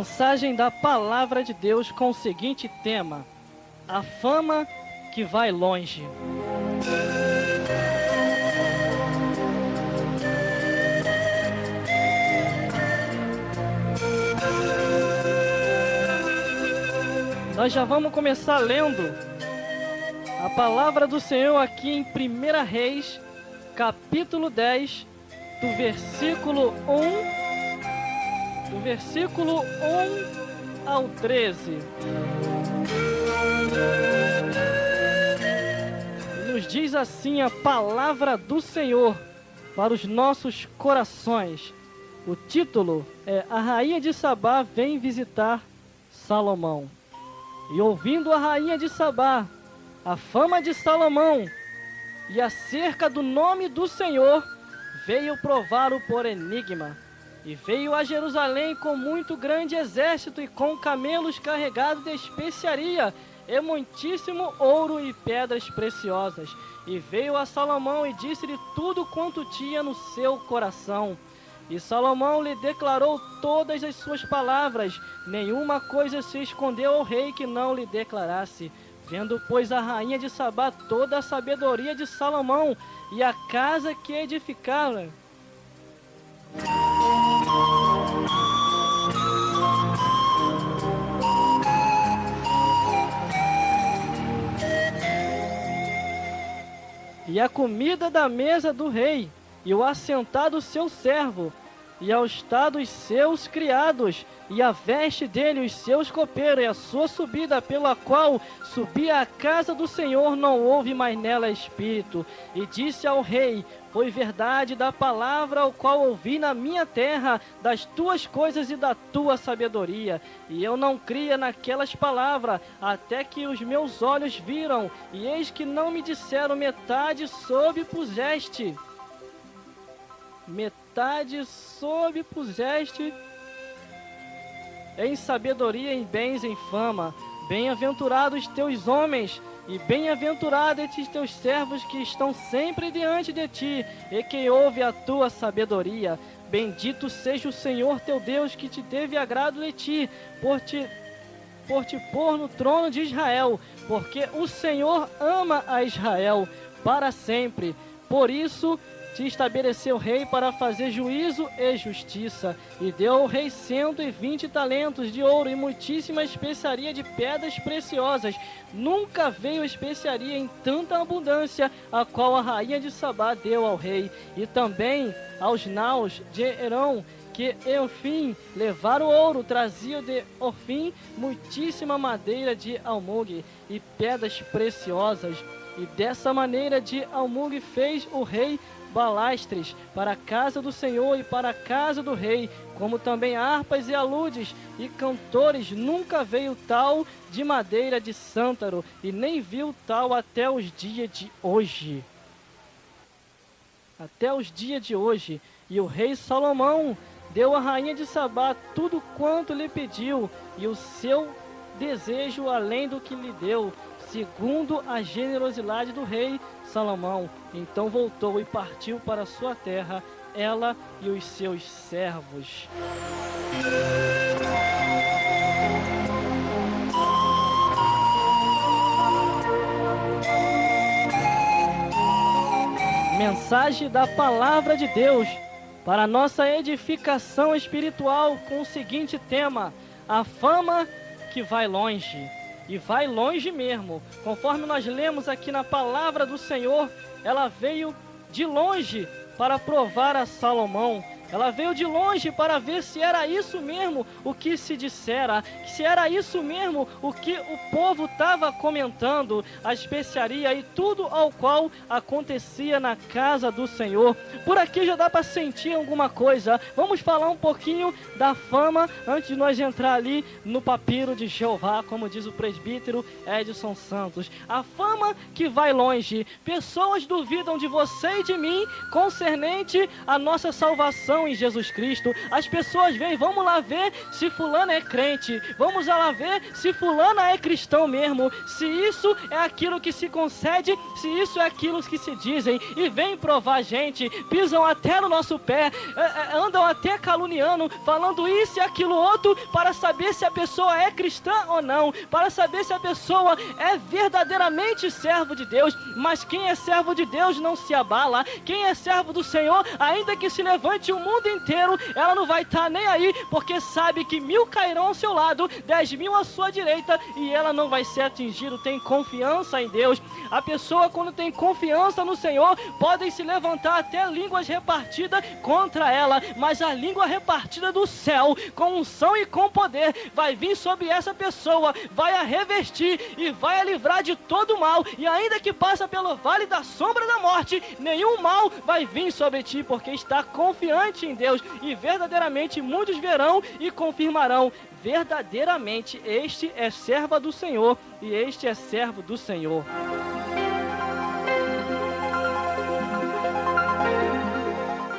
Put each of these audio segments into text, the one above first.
Mensagem da Palavra de Deus com o seguinte tema: a fama que vai longe. Nós já vamos começar lendo a palavra do Senhor aqui em 1 Reis, capítulo 10, do versículo 1 ao 13. Nos diz assim a palavra do Senhor para os nossos corações. O título é: A Rainha de Sabá vem visitar Salomão. E ouvindo a rainha de Sabá a fama de Salomão e acerca do nome do Senhor, veio provar-o por enigma. E veio a Jerusalém com muito grande exército e com camelos carregados de especiaria e muitíssimo ouro e pedras preciosas. E veio a Salomão e disse-lhe tudo quanto tinha no seu coração. E Salomão lhe declarou todas as suas palavras, nenhuma coisa se escondeu ao rei que não lhe declarasse. Vendo, pois, a rainha de Sabá toda a sabedoria de Salomão e a casa que edificara, e a comida da mesa do rei, e o assentado seu servo, e ao estado os seus criados, e a veste dele os seus copeiros, e a sua subida pela qual subia à casa do Senhor, não houve mais nela espírito. E disse ao rei: foi verdade da palavra ao qual ouvi na minha terra, das tuas coisas e da tua sabedoria. E eu não cria naquelas palavras, até que os meus olhos viram, e eis que não me disseram metade sobrepuseste. Metade sobrepuseste em sabedoria, em bens, em fama. Bem-aventurados teus homens, e bem-aventurados estes teus servos que estão sempre diante de ti, e que ouve a tua sabedoria. Bendito seja o Senhor teu Deus, que te teve agrado de ti, por te pôr no trono de Israel, porque o Senhor ama a Israel para sempre. Por isso te estabeleceu rei para fazer juízo e justiça, e deu ao rei 120 talentos de ouro e muitíssima especiaria de pedras preciosas. Nunca veio especiaria em tanta abundância, a qual a rainha de Sabá deu ao rei. E também aos naus de Herão, que Ofim levaram ouro, traziam de Ofim muitíssima madeira de almugue e pedras preciosas. E dessa maneira de almugue fez o rei balastres para a casa do Senhor e para a casa do rei, como também harpas e aludes e cantores. Nunca veio tal de madeira de cântaro, e nem viu tal até os dias de hoje. Até os dias de hoje. E o rei Salomão deu à rainha de Sabá tudo quanto lhe pediu, e o seu desejo além do que lhe deu, segundo a generosidade do rei Salomão. Então voltou e partiu para a sua terra, ela e os seus servos. Mensagem da Palavra de Deus para a nossa edificação espiritual com o seguinte tema: a fama que vai longe. E vai longe mesmo. Conforme nós lemos aqui na palavra do Senhor, ela veio de longe para provar a Salomão. Ela veio de longe para ver se era isso mesmo o que se dissera, se era isso mesmo o que o povo estava comentando, a especiaria e tudo ao qual acontecia na casa do Senhor. Por aqui já dá para sentir alguma coisa. Vamos falar um pouquinho da fama antes de nós entrar ali no papiro de Jeová, como diz o presbítero Edson Santos. A fama que vai longe. Pessoas duvidam de você e de mim concernente à nossa salvação cristão em Jesus Cristo. As pessoas veem, vamos lá ver se fulano é crente, vamos lá ver se fulana é cristão mesmo, se isso é aquilo que se concede, se isso é aquilo que se dizem, e vêm provar a gente, pisam até no nosso pé, andam até caluniando, falando isso e aquilo outro, para saber se a pessoa é cristã ou não, para saber se a pessoa é verdadeiramente servo de Deus. Mas quem é servo de Deus não se abala. Quem é servo do Senhor, ainda que se levante o mundo inteiro, ela não vai estar nem aí, porque sabe que 1000 cairão ao seu lado, 10.000 à sua direita, e ela não vai ser atingida. Tem confiança em Deus. A pessoa, quando tem confiança no Senhor, podem se levantar até línguas repartidas contra ela, mas a língua repartida do céu, com unção e com poder, vai vir sobre essa pessoa, vai a revestir e vai a livrar de todo mal, e ainda que passa pelo vale da sombra da morte, nenhum mal vai vir sobre ti, porque está confiante em Deus. E verdadeiramente muitos verão e confirmarão: verdadeiramente este é serva do Senhor, e este é servo do Senhor.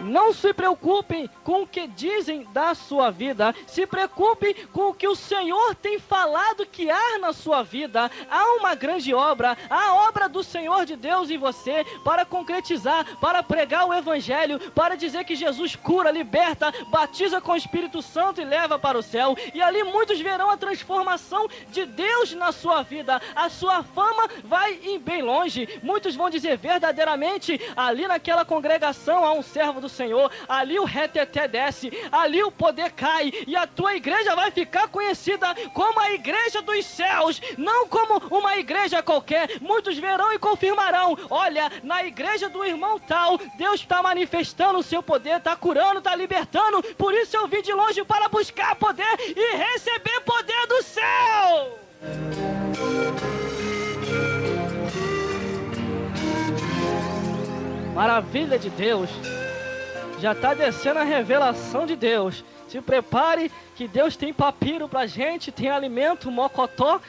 Não se preocupem com o que dizem da sua vida. Se preocupem com o que o Senhor tem falado que há na sua vida. Há uma grande obra, a obra do Senhor de Deus em você, para concretizar, para pregar o Evangelho, para dizer que Jesus cura, liberta, batiza com o Espírito Santo e leva para o céu. E ali muitos verão a transformação de Deus na sua vida. A sua fama vai ir bem longe. Muitos vão dizer: verdadeiramente, ali naquela congregação há um servo do Senhor, ali o reteté desce, ali o poder cai, e a tua igreja vai ficar conhecida como a igreja dos céus, não como uma igreja qualquer. Muitos verão e confirmarão: olha, na igreja do irmão tal, Deus está manifestando o seu poder, está curando, está libertando, por isso eu vim de longe para buscar poder e receber poder do céu. Maravilha de Deus. Já está descendo a revelação de Deus. Se prepare que Deus tem papiro pra gente, tem alimento, mocotó,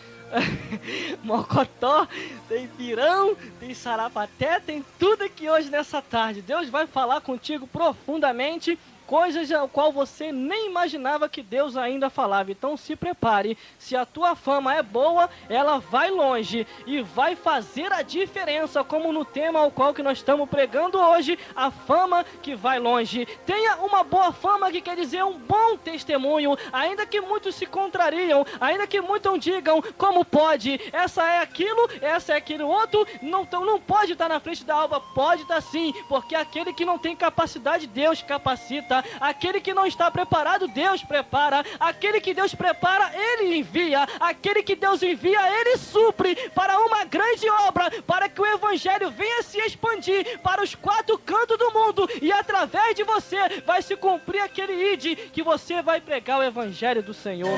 mocotó, tem pirão, tem sarapaté, tem tudo aqui hoje nessa tarde. Deus vai falar contigo profundamente, coisas ao qual você nem imaginava que Deus ainda falava. Então se prepare. Se a tua fama é boa, ela vai longe e vai fazer a diferença, como no tema ao qual que nós estamos pregando hoje, a fama que vai longe. Tenha uma boa fama, que quer dizer um bom testemunho, ainda que muitos se contrariam, ainda que muitos digam: como pode? Essa é aquilo, essa é aquilo outro, não pode estar na frente da alva. Pode estar sim, porque aquele que não tem capacidade, Deus capacita. Aquele que não está preparado, Deus prepara. Aquele que Deus prepara, Ele envia. Aquele que Deus envia, Ele supre para uma grande obra, para que o Evangelho venha se expandir para os 4 cantos do mundo, e através de você vai se cumprir aquele ide, que você vai pregar o Evangelho do Senhor.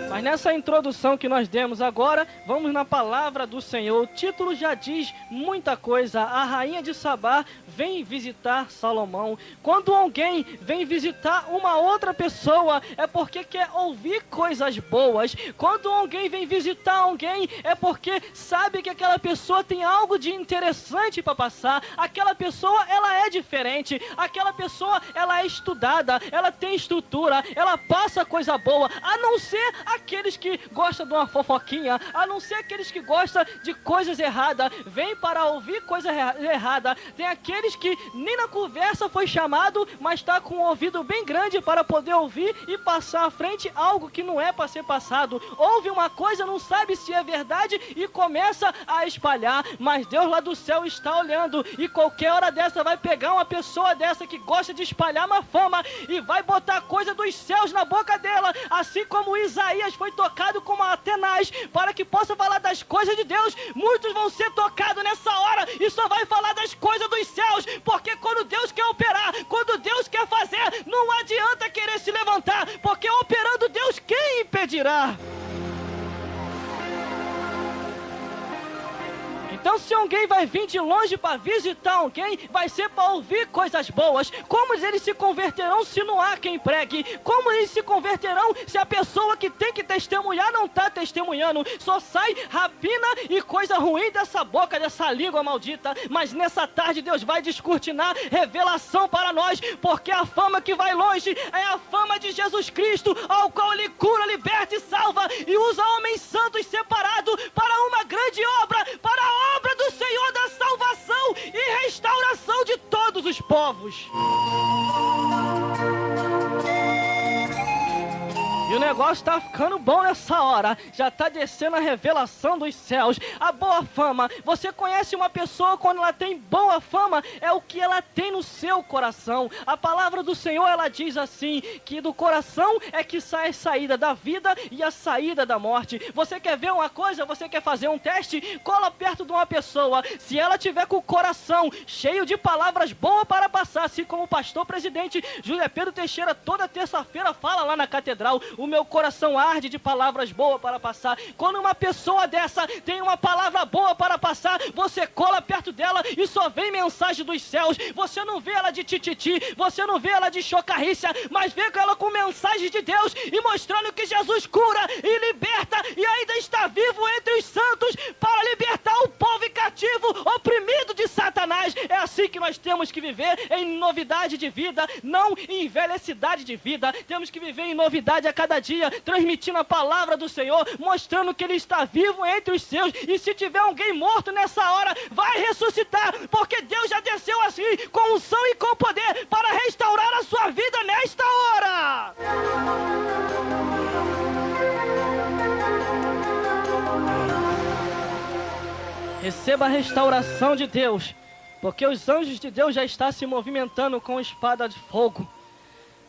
Mas nessa introdução que nós demos agora, vamos na palavra do Senhor. O título já diz muita coisa. A rainha de Sabá vem visitar Salomão. Quando alguém vem visitar uma outra pessoa, é porque quer ouvir coisas boas. Quando alguém vem visitar alguém, é porque sabe que aquela pessoa tem algo de interessante para passar. Aquela pessoa, ela é diferente. Aquela pessoa, ela é estudada, ela tem estrutura, ela passa coisa boa. A não ser aqueles que gostam de uma fofoquinha, a não ser aqueles que gostam de coisas erradas, vem para ouvir coisa errada. Tem aqueles que nem na conversa foi chamado, mas está com o ouvido bem grande para poder ouvir e passar à frente algo que não é para ser passado. Ouve uma coisa, não sabe se é verdade e começa a espalhar, mas Deus lá do céu está olhando, e qualquer hora dessa vai pegar uma pessoa dessa que gosta de espalhar má fama e vai botar coisa dos céus na boca dela, assim como Isaías foi tocado como Atenaz, para que possa falar das coisas de Deus. Muitos vão ser tocados nessa hora e só vai falar das coisas dos céus, porque quando Deus quer operar, quando Deus quer fazer, não adianta querer se levantar, porque operando Deus, quem impedirá? Então se alguém vai vir de longe para visitar alguém, vai ser para ouvir coisas boas. Como eles se converterão se não há quem pregue? Como eles se converterão se a pessoa que tem que testemunhar não está testemunhando? Só sai rapina e coisa ruim dessa boca, dessa língua maldita. Mas nessa tarde Deus vai descortinar revelação para nós, porque a fama que vai longe é a fama de Jesus Cristo, ao qual Ele cura, liberta e salva, e usa homens santos separados para uma grande obra, para a obra do Senhor da salvação e restauração de todos os povos. E o negócio tá ficando bom nessa hora. Já tá descendo a revelação dos céus. A boa fama. Você conhece uma pessoa quando ela tem boa fama? É o que ela tem no seu coração. A palavra do Senhor, ela diz assim, que do coração é que sai a saída da vida e a saída da morte. Você quer ver uma coisa? Você quer fazer um teste? Cola perto de uma pessoa. Se ela tiver com o coração cheio de palavras boas para passar, assim como o pastor presidente Júlio Pedro Teixeira toda terça-feira fala lá na catedral, o meu coração arde de palavras boas para passar. Quando uma pessoa dessa tem uma palavra boa para passar, você cola perto dela e só vem mensagem dos céus. Você não vê ela de tititi, você não vê ela de chocarrícia, mas vê ela com mensagem de Deus e mostrando que Jesus cura e liberta e ainda está vivo entre os santos para libertar o povo cativo, oprimido de Satanás. É assim que nós temos que viver, em novidade de vida, não em envelhecidade de vida. Temos que viver em novidade a cada dia, transmitindo a palavra do Senhor, mostrando que Ele está vivo entre os seus. E se tiver alguém morto nessa hora, vai ressuscitar, porque Deus já desceu assim, com unção e com poder, para restaurar a sua vida nesta hora. Receba a restauração de Deus, porque os anjos de Deus já estão se movimentando com espada de fogo.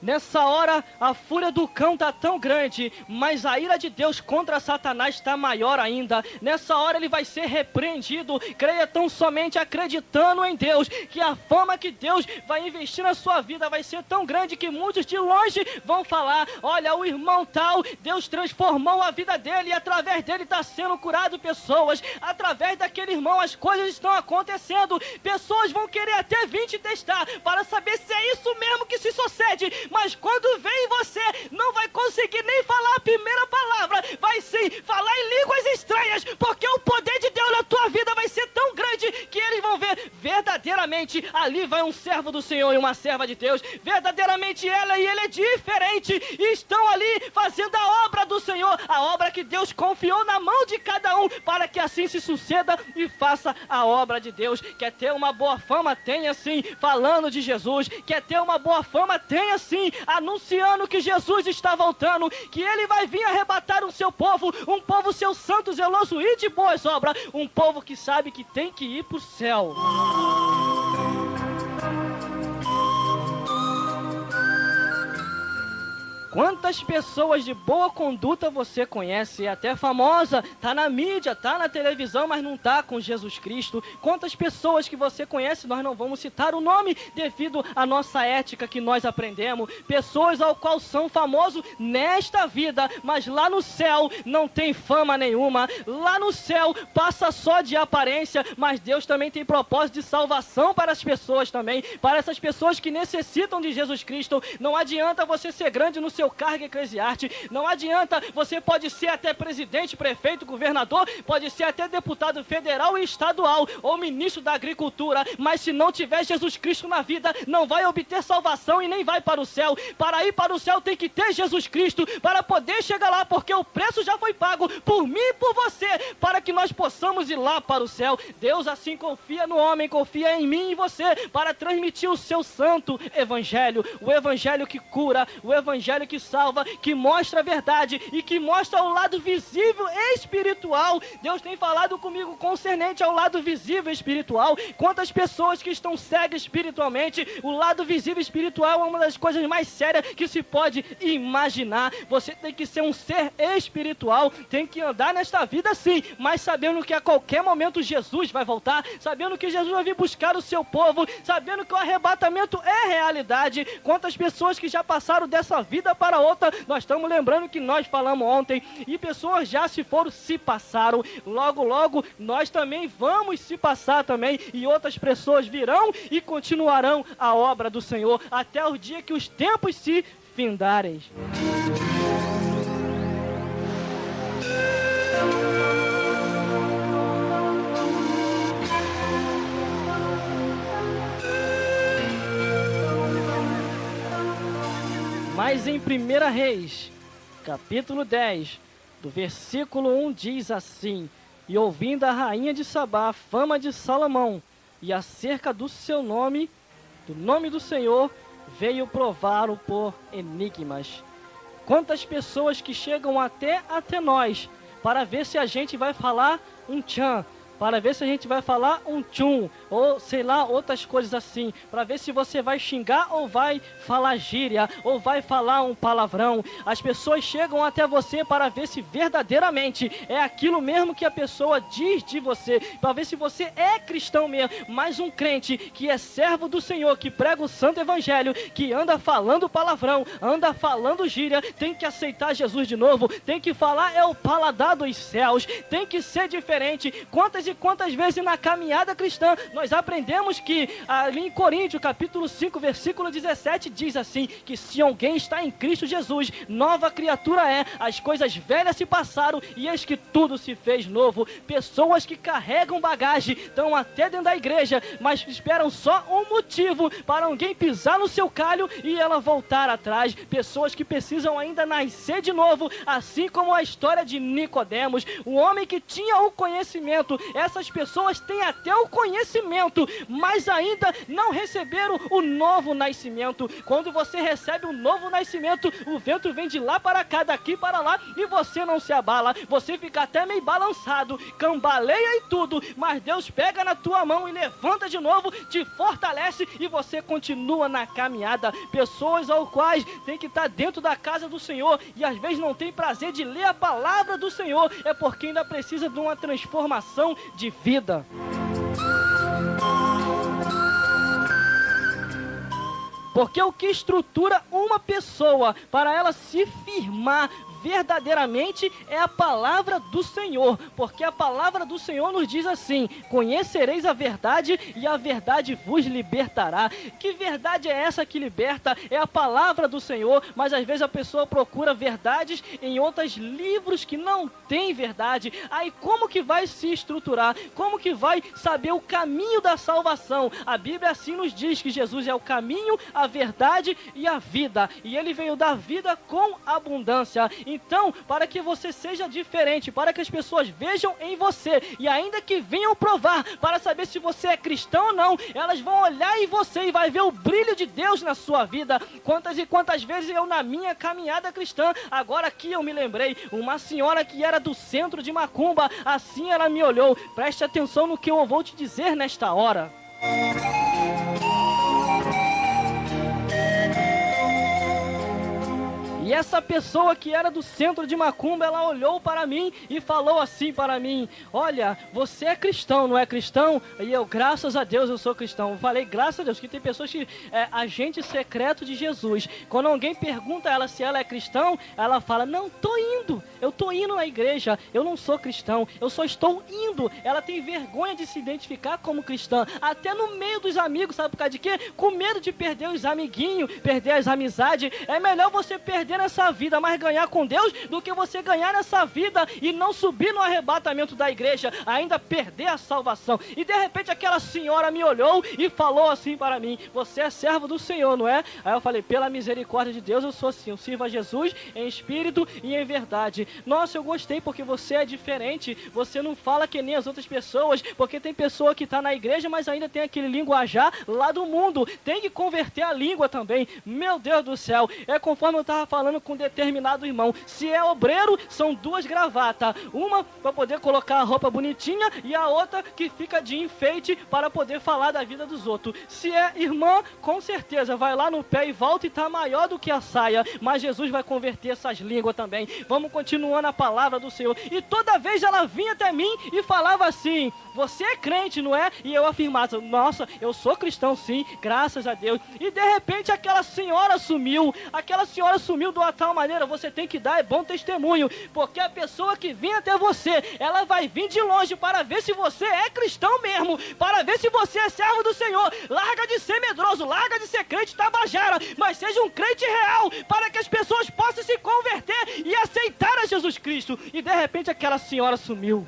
Nessa hora, a fúria do cão está tão grande, mas a ira de Deus contra Satanás está maior ainda. Nessa hora ele vai ser repreendido. Creia tão somente acreditando em Deus, que a fama que Deus vai investir na sua vida vai ser tão grande que muitos de longe vão falar: olha, o irmão tal, Deus transformou a vida dele e através dele está sendo curado pessoas. Através daquele irmão as coisas estão acontecendo. Pessoas vão querer até vir te testar para saber se é isso mesmo que se sucede. Mas quando vem você, não vai conseguir nem falar a primeira palavra. Vai sim falar em línguas estranhas, porque o poder de Deus na tua vida vai ser tão grande que eles vão ver verdadeiramente ali vai um servo do Senhor e uma serva de Deus. Verdadeiramente ela e ele é diferente. E estão ali fazendo a obra do Senhor, a obra que Deus confiou na mão de cada um, para que assim se suceda e faça a obra de Deus. Quer ter uma boa fama? Tenha sim, falando de Jesus. Quer ter uma boa fama? Tenha sim, anunciando que Jesus está voltando, que Ele vai vir arrebatar o seu povo, um povo seu santo, zeloso e de boas obras, um povo que sabe que tem que ir para o céu. Quantas pessoas de boa conduta você conhece, é até famosa, tá na mídia, tá na televisão, mas não tá com Jesus Cristo? Quantas pessoas que você conhece, nós não vamos citar o nome devido à nossa ética que nós aprendemos, pessoas ao qual são famosos nesta vida, mas lá no céu não tem fama nenhuma, lá no céu passa só de aparência, mas Deus também tem propósito de salvação para as pessoas também, para essas pessoas que necessitam de Jesus Cristo. Não adianta você ser grande no seu cargo eclesiástico, não adianta, você pode ser até presidente, prefeito, governador, pode ser até deputado federal e estadual, ou ministro da agricultura, mas se não tiver Jesus Cristo na vida, não vai obter salvação e nem vai para o céu. Para ir para o céu tem que ter Jesus Cristo, para poder chegar lá, porque o preço já foi pago por mim e por você, para que nós possamos ir lá para o céu. Deus assim confia no homem, confia em mim e em você, para transmitir o seu santo evangelho, o evangelho que cura, o evangelho que salva, que mostra a verdade e que mostra o lado visível e espiritual. Deus tem falado comigo concernente ao lado visível e espiritual. Quantas pessoas que estão cegas espiritualmente, o lado visível e espiritual é uma das coisas mais sérias que se pode imaginar. Você tem que ser um ser espiritual, tem que andar nesta vida sim, mas sabendo que a qualquer momento Jesus vai voltar, sabendo que Jesus vai vir buscar o seu povo, sabendo que o arrebatamento é realidade. Quantas pessoas que já passaram dessa vida para outra, nós estamos lembrando que nós falamos ontem, e pessoas já se foram, se passaram, logo, logo, nós também vamos se passar também, e outras pessoas virão e continuarão a obra do Senhor, até o dia que os tempos se findarem. Mas em 1 Reis, capítulo 10, do versículo 1 diz assim: E ouvindo a rainha de Sabá a fama de Salomão, e acerca do seu nome, do nome do Senhor, veio prová-lo por enigmas. Quantas pessoas que chegam até nós, para ver se a gente vai falar um tchan, para ver se a gente vai falar um tchum, ou sei lá, outras coisas assim, para ver se você vai xingar ou vai falar gíria, ou vai falar um palavrão. As pessoas chegam até você para ver se verdadeiramente é aquilo mesmo que a pessoa diz de você, para ver se você é cristão mesmo, mas um crente que é servo do Senhor, que prega o santo evangelho, que anda falando palavrão, anda falando gíria, tem que aceitar Jesus de novo, tem que falar é o paladar dos céus, tem que ser diferente. Quantas e quantas vezes na caminhada cristã nós aprendemos que ali em Coríntios capítulo 5 versículo 17 diz assim, que se alguém está em Cristo Jesus, nova criatura é, as coisas velhas se passaram e eis que tudo se fez novo. Pessoas que carregam bagagem, estão até dentro da igreja, mas esperam só um motivo para alguém pisar no seu calho e ela voltar atrás. Pessoas que precisam ainda nascer de novo, assim como a história de Nicodemos, um homem que tinha o conhecimento. Essas pessoas têm até o conhecimento, mas ainda não receberam o novo nascimento. Quando você recebe um novo nascimento, o vento vem de lá para cá, daqui para lá, e você não se abala, você fica até meio balançado, cambaleia e tudo, mas Deus pega na tua mão e levanta de novo, te fortalece e você continua na caminhada. Pessoas ao quais tem que estar dentro da casa do Senhor e às vezes não tem prazer de ler a palavra do Senhor, é porque ainda precisa de uma transformação de vida. Porque o que estrutura uma pessoa para ela se firmar verdadeiramente é a palavra do Senhor, porque a palavra do Senhor nos diz assim: conhecereis a verdade e a verdade vos libertará. Que verdade é essa que liberta? É a palavra do Senhor, mas às vezes a pessoa procura verdades em outros livros que não tem verdade. Aí como que vai se estruturar? Como que vai saber o caminho da salvação? A Bíblia assim nos diz que Jesus é o caminho, a verdade e a vida, e Ele veio dar vida com abundância. Então, para que você seja diferente, para que as pessoas vejam em você, e ainda que venham provar, para saber se você é cristão ou não, elas vão olhar em você e vai ver o brilho de Deus na sua vida. Quantas e quantas vezes eu na minha caminhada cristã, agora aqui eu me lembrei, uma senhora que era do centro de Macumba, assim ela me olhou. Preste atenção no que eu vou te dizer nesta hora. E essa pessoa que era do centro de Macumba, ela olhou para mim e falou assim para mim: olha, você é cristão, não é cristão? E eu, graças a Deus, eu sou cristão. Eu falei, graças a Deus, que tem pessoas que é agente secreto de Jesus. Quando alguém pergunta a ela se ela é cristão, ela fala, não, eu tô indo na igreja, eu não sou cristão, eu só estou indo. Ela tem vergonha de se identificar como cristã, até no meio dos amigos, sabe por causa de quê? Com medo de perder os amiguinhos, perder as amizades. É melhor você perder nessa vida, mas ganhar com Deus, do que você ganhar nessa vida e não subir no arrebatamento da igreja, ainda perder a salvação. E de repente aquela senhora me olhou e falou assim para mim: você é servo do Senhor, não é? Aí eu falei, pela misericórdia de Deus, eu sou assim, eu sirvo a Jesus em espírito e em verdade. Nossa, eu gostei porque você é diferente, você não fala que nem as outras pessoas, porque tem pessoa que está na igreja, mas ainda tem aquele linguajar lá do mundo, tem que converter a língua também. Meu Deus do céu, é conforme eu estava falando com um determinado irmão, se é obreiro, são duas gravatas, uma para poder colocar a roupa bonitinha e a outra que fica de enfeite para poder falar da vida dos outros. Se é irmã, com certeza, vai lá no pé e volta e está maior do que a saia, mas Jesus vai converter essas línguas também. Vamos continuando a palavra do Senhor. E toda vez ela vinha até mim e falava assim: você é crente, não é? E eu afirmava, nossa, eu sou cristão sim, graças a Deus. E de repente aquela senhora sumiu do abençoou a tal maneira, você tem que dar bom testemunho, porque a pessoa que vem até você, ela vai vir de longe para ver se você é cristão mesmo, para ver se você é servo do Senhor. Larga de ser medroso, larga de ser crente tabajara, mas seja um crente real, para que as pessoas possam se converter e aceitar a Jesus Cristo. E de repente aquela senhora sumiu.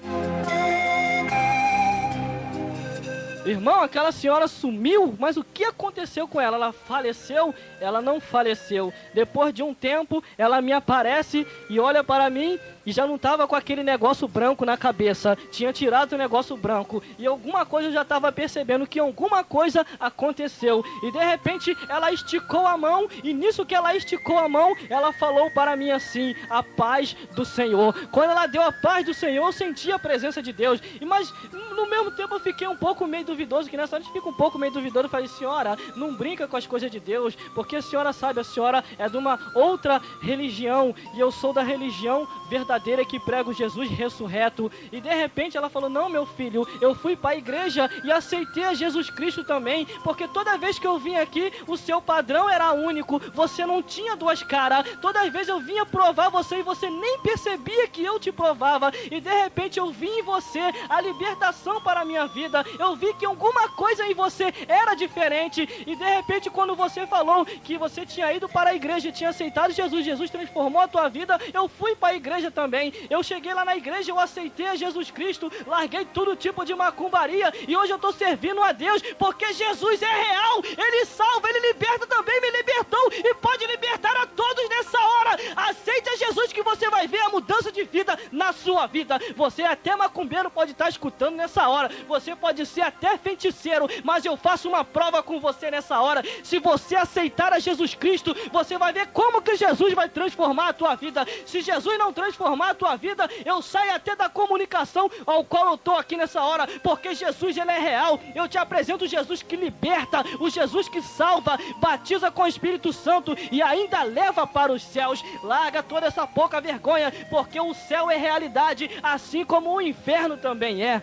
Irmão, aquela senhora sumiu, mas o que aconteceu com ela? Ela faleceu? Ela não faleceu. Depois de um tempo, ela me aparece e olha para mim e já não estava com aquele negócio branco na cabeça. Tinha tirado o negócio branco. E alguma coisa eu já estava percebendo que alguma coisa aconteceu. E de repente ela esticou a mão. E nisso que ela esticou a mão, ela falou para mim assim: a paz do Senhor. Quando ela deu a paz do Senhor, eu senti a presença de Deus. Mas no mesmo tempo eu fiquei um pouco meio duvidoso. Que nessa hora a gente fica um pouco meio duvidoso. Eu falei: senhora, não brinca com as coisas de Deus. Porque a senhora sabe, a senhora é de uma outra religião. E eu sou da religião verdadeira, que prega o Jesus ressurreto. E de repente ela falou: não, meu filho, eu fui para a igreja e aceitei a Jesus Cristo também, porque toda vez que eu vim aqui, o seu padrão era único, você não tinha duas caras. Toda vez eu vinha provar você e você nem percebia que eu te provava, e de repente eu vi em você a libertação para a minha vida. Eu vi que alguma coisa em você era diferente, e de repente quando você falou que você tinha ido para a igreja e tinha aceitado Jesus, Jesus transformou a tua vida, eu fui para a igreja também. Eu cheguei lá na igreja, eu aceitei a Jesus Cristo, larguei todo tipo de macumbaria e hoje eu estou servindo a Deus, porque Jesus é real, Ele salva, Ele liberta também, me libertou e pode libertar a todos nessa hora. Aceite a Jesus que você vai ver a mudança de vida na sua vida. Você até macumbeiro pode estar escutando nessa hora, você pode ser até feiticeiro, mas eu faço uma prova com você nessa hora. Se você aceitar a Jesus Cristo, você vai ver como que Jesus vai transformar a tua vida. Se Jesus não transformar a tua vida, eu saio até da comunicação ao qual eu estou aqui nessa hora, porque Jesus, Ele é real. Eu te apresento o Jesus que liberta, o Jesus que salva, batiza com o Espírito Santo e ainda leva para os céus. Larga toda essa pouca vergonha, porque o céu é realidade, assim como o inferno também é.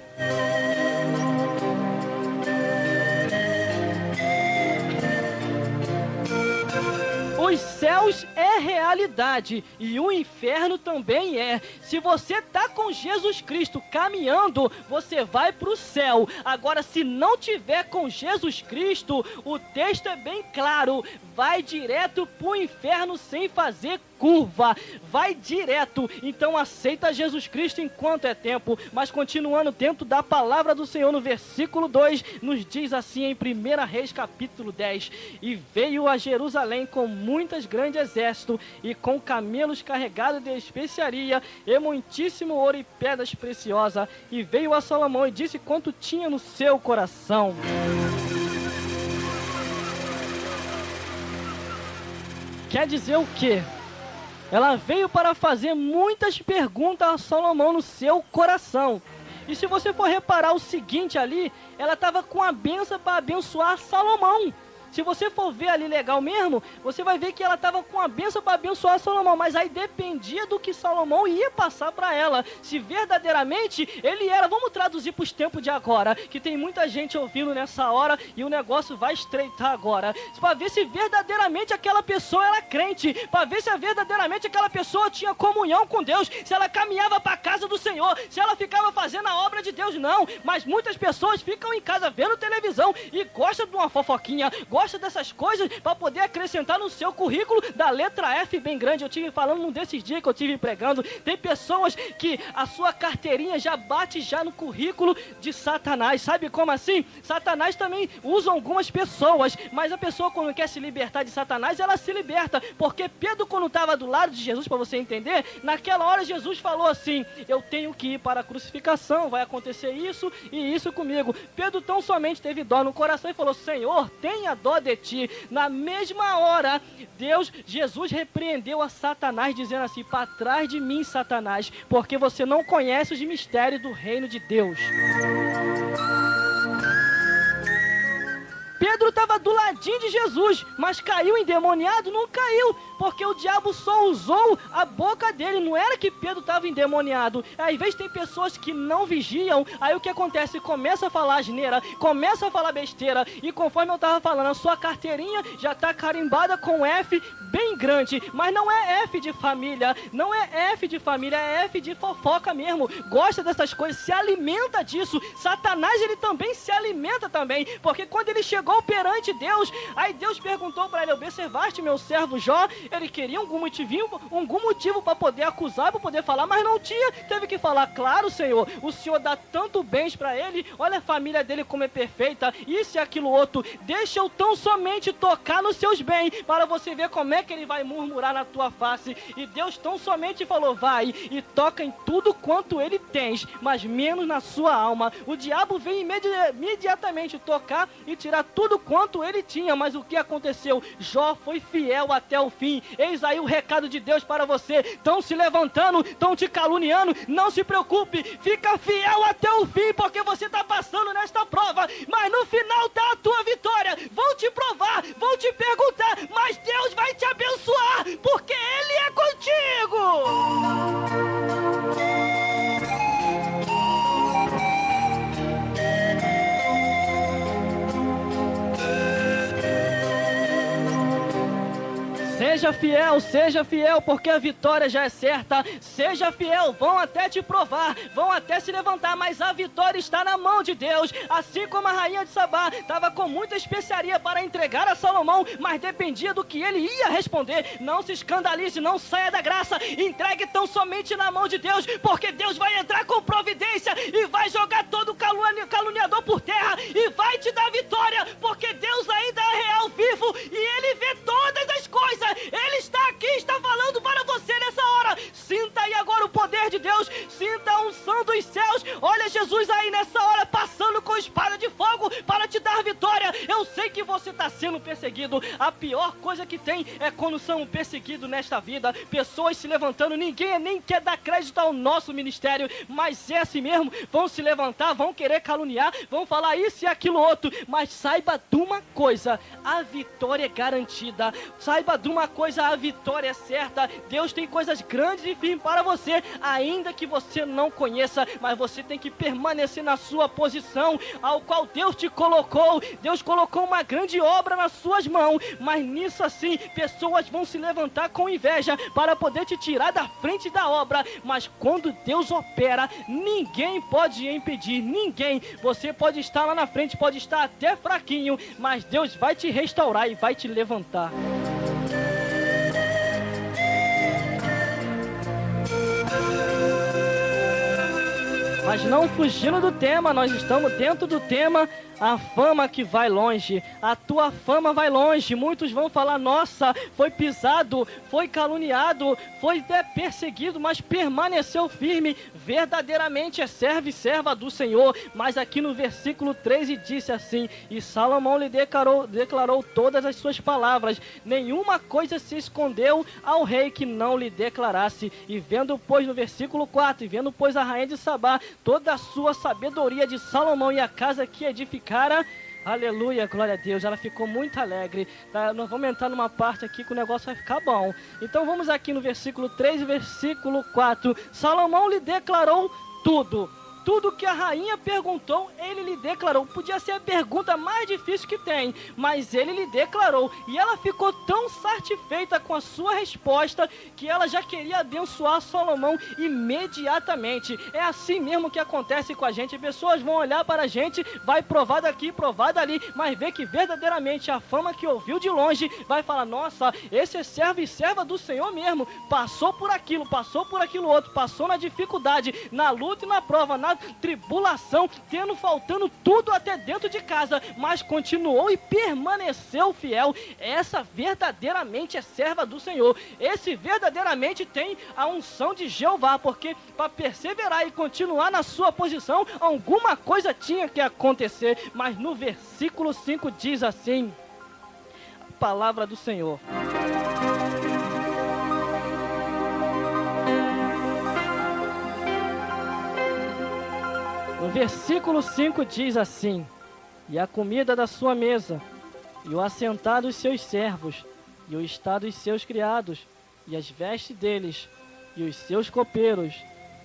Os céus é realidade e o inferno também é. Se você está com Jesus Cristo caminhando, você vai para o céu. Agora, se não tiver com Jesus Cristo, o texto é bem claro: vai direto para o inferno sem fazer curva, vai direto. Então aceita Jesus Cristo enquanto é tempo. Mas continuando dentro da palavra do Senhor, no versículo 2, nos diz assim em 1 Reis capítulo 10: e veio a Jerusalém com muitas grandes exército e com camelos carregados de especiaria e muitíssimo ouro e pedras preciosas, e veio a Salomão e disse quanto tinha no seu coração. Quer dizer o quê? Ela veio para fazer muitas perguntas a Salomão no seu coração. E se você for reparar o seguinte ali, ela estava com a bênção para abençoar Salomão. Se você for ver ali legal mesmo, você vai ver que ela estava com a bênção para abençoar Salomão, mas aí dependia do que Salomão ia passar para ela. Se verdadeiramente ele era, vamos traduzir para os tempos de agora, que tem muita gente ouvindo nessa hora e o negócio vai estreitar agora, para ver se verdadeiramente aquela pessoa era crente, para ver se verdadeiramente aquela pessoa tinha comunhão com Deus, se ela caminhava para a casa do Senhor, se ela ficava fazendo a obra de Deus. Não, mas muitas pessoas ficam em casa vendo televisão e gostam de uma fofoquinha, gosta dessas coisas para poder acrescentar no seu currículo da letra F bem grande. Eu tive falando num desses dias que eu tive pregando, tem pessoas que a sua carteirinha já bate já no currículo de Satanás. Sabe como assim? Satanás também usa algumas pessoas, mas a pessoa quando quer se libertar de Satanás, ela se liberta, porque Pedro quando estava do lado de Jesus, para você entender, naquela hora Jesus falou assim: eu tenho que ir para a crucificação, vai acontecer isso e isso comigo. Pedro tão somente teve dó no coração e falou: Senhor, tenha dó de ti. Na mesma hora, Jesus repreendeu a Satanás, dizendo assim: para trás de mim, Satanás, porque você não conhece os mistérios do reino de Deus. Pedro estava do ladinho de Jesus, mas caiu endemoniado? Não caiu, porque o diabo só usou a boca dele, não era que Pedro estava endemoniado. Às vezes tem pessoas que não vigiam, aí o que acontece? Começa a falar asneira, começa a falar besteira, e conforme eu estava falando, a sua carteirinha já está carimbada com F bem grande, mas não é F de família, não é F de família, é F de fofoca mesmo, gosta dessas coisas, se alimenta disso. Satanás, ele também se alimenta também, porque quando ele chegou perante Deus, aí Deus perguntou para ele: observaste meu servo Jó? Ele queria algum motivo para poder acusar, para poder falar, mas não tinha, teve que falar: claro, Senhor, o Senhor dá tanto bens para ele, olha a família dele como é perfeita, isso e aquilo outro, deixa eu tão somente tocar nos seus bens, para você ver como é que ele vai murmurar na tua face. E Deus tão somente falou: vai e toca em tudo quanto ele tens, mas menos na sua alma. O diabo veio imediatamente tocar e tirar tudo quanto ele tinha, mas o que aconteceu? Jó foi fiel até o fim. Eis aí o recado de Deus para você. Estão se levantando, estão te caluniando, não se preocupe, fica fiel até o fim, porque você está passando nesta prova, mas no final está a tua vitória. Vão te provar, vão te perguntar, mas Deus vai te abençoar, porque Ele é contigo. Seja fiel, porque a vitória já é certa. Seja fiel, vão até te provar, vão até se levantar, mas a vitória está na mão de Deus. Assim como a rainha de Sabá estava com muita especiaria para entregar a Salomão, mas dependia do que ele ia responder. Não se escandalize, não saia da graça, entregue tão somente na mão de Deus, porque Deus vai entrar com providência e vai jogar todo caluniador por terra e vai te dar vitória, porque Deus ainda é real, vivo, e Ele vê todas as coisas. Ele está aqui, está falando para você nessa hora. Sinta aí agora o poder de Deus, sinta a unção dos céus. Olha Jesus aí nessa hora passando com espada de fogo para te dar vitória. Eu sei que você está sendo perseguido. A pior coisa que tem é quando são perseguidos nesta vida, pessoas se levantando, ninguém nem quer dar crédito ao nosso ministério, mas é assim mesmo, vão se levantar, vão querer caluniar, vão falar isso e aquilo outro, mas saiba de uma coisa: a vitória é garantida. Saiba de uma coisa: a vitória é certa. Deus tem coisas grandes e firmes para você, ainda que você não conheça, mas você tem que permanecer na sua posição ao qual Deus te colocou. Deus colocou uma grande obra nas suas mãos, mas nisso assim, pessoas vão se levantar com inveja para poder te tirar da frente da obra, mas quando Deus opera, ninguém pode impedir, ninguém. Você pode estar lá na frente, pode estar até fraquinho, mas Deus vai te restaurar e vai te levantar. Mas não fugindo do tema, nós estamos dentro do tema. A fama que vai longe, a tua fama vai longe. Muitos vão falar: nossa, foi pisado, foi caluniado, foi perseguido, mas permaneceu firme, verdadeiramente é servo e serva do Senhor. Mas aqui no versículo 13 disse assim: e Salomão lhe declarou todas as suas palavras, nenhuma coisa se escondeu ao rei que não lhe declarasse. E vendo, pois, no versículo 4, e vendo, pois, a rainha de Sabá toda a sua sabedoria de Salomão e a casa que edificara, aleluia, glória a Deus, ela ficou muito alegre, tá? Nós vamos entrar numa parte aqui que o negócio vai ficar bom. Então vamos aqui no versículo 3 e versículo 4. Salomão lhe declarou tudo. Tudo que a rainha perguntou, ele lhe declarou. Podia ser a pergunta mais difícil que tem, mas ele lhe declarou. E ela ficou tão satisfeita com a sua resposta que ela já queria abençoar Salomão imediatamente. É assim mesmo que acontece com a gente. Pessoas vão olhar para a gente, vai provar daqui, provar dali, mas vê que verdadeiramente a fama que ouviu de longe vai falar: nossa, esse é servo e serva do Senhor mesmo. Passou por aquilo outro, passou na dificuldade, na luta e na prova, na tribulação, faltando tudo até dentro de casa, mas continuou e permaneceu fiel. Essa verdadeiramente é serva do Senhor. Esse verdadeiramente tem a unção de Jeová, porque para perseverar e continuar na sua posição, alguma coisa tinha que acontecer. Mas no versículo 5 diz assim, a palavra do Senhor: no versículo 5 diz assim: e a comida da sua mesa e o assentar dos seus servos, e o estar dos seus criados, e as vestes deles, e os seus copeiros,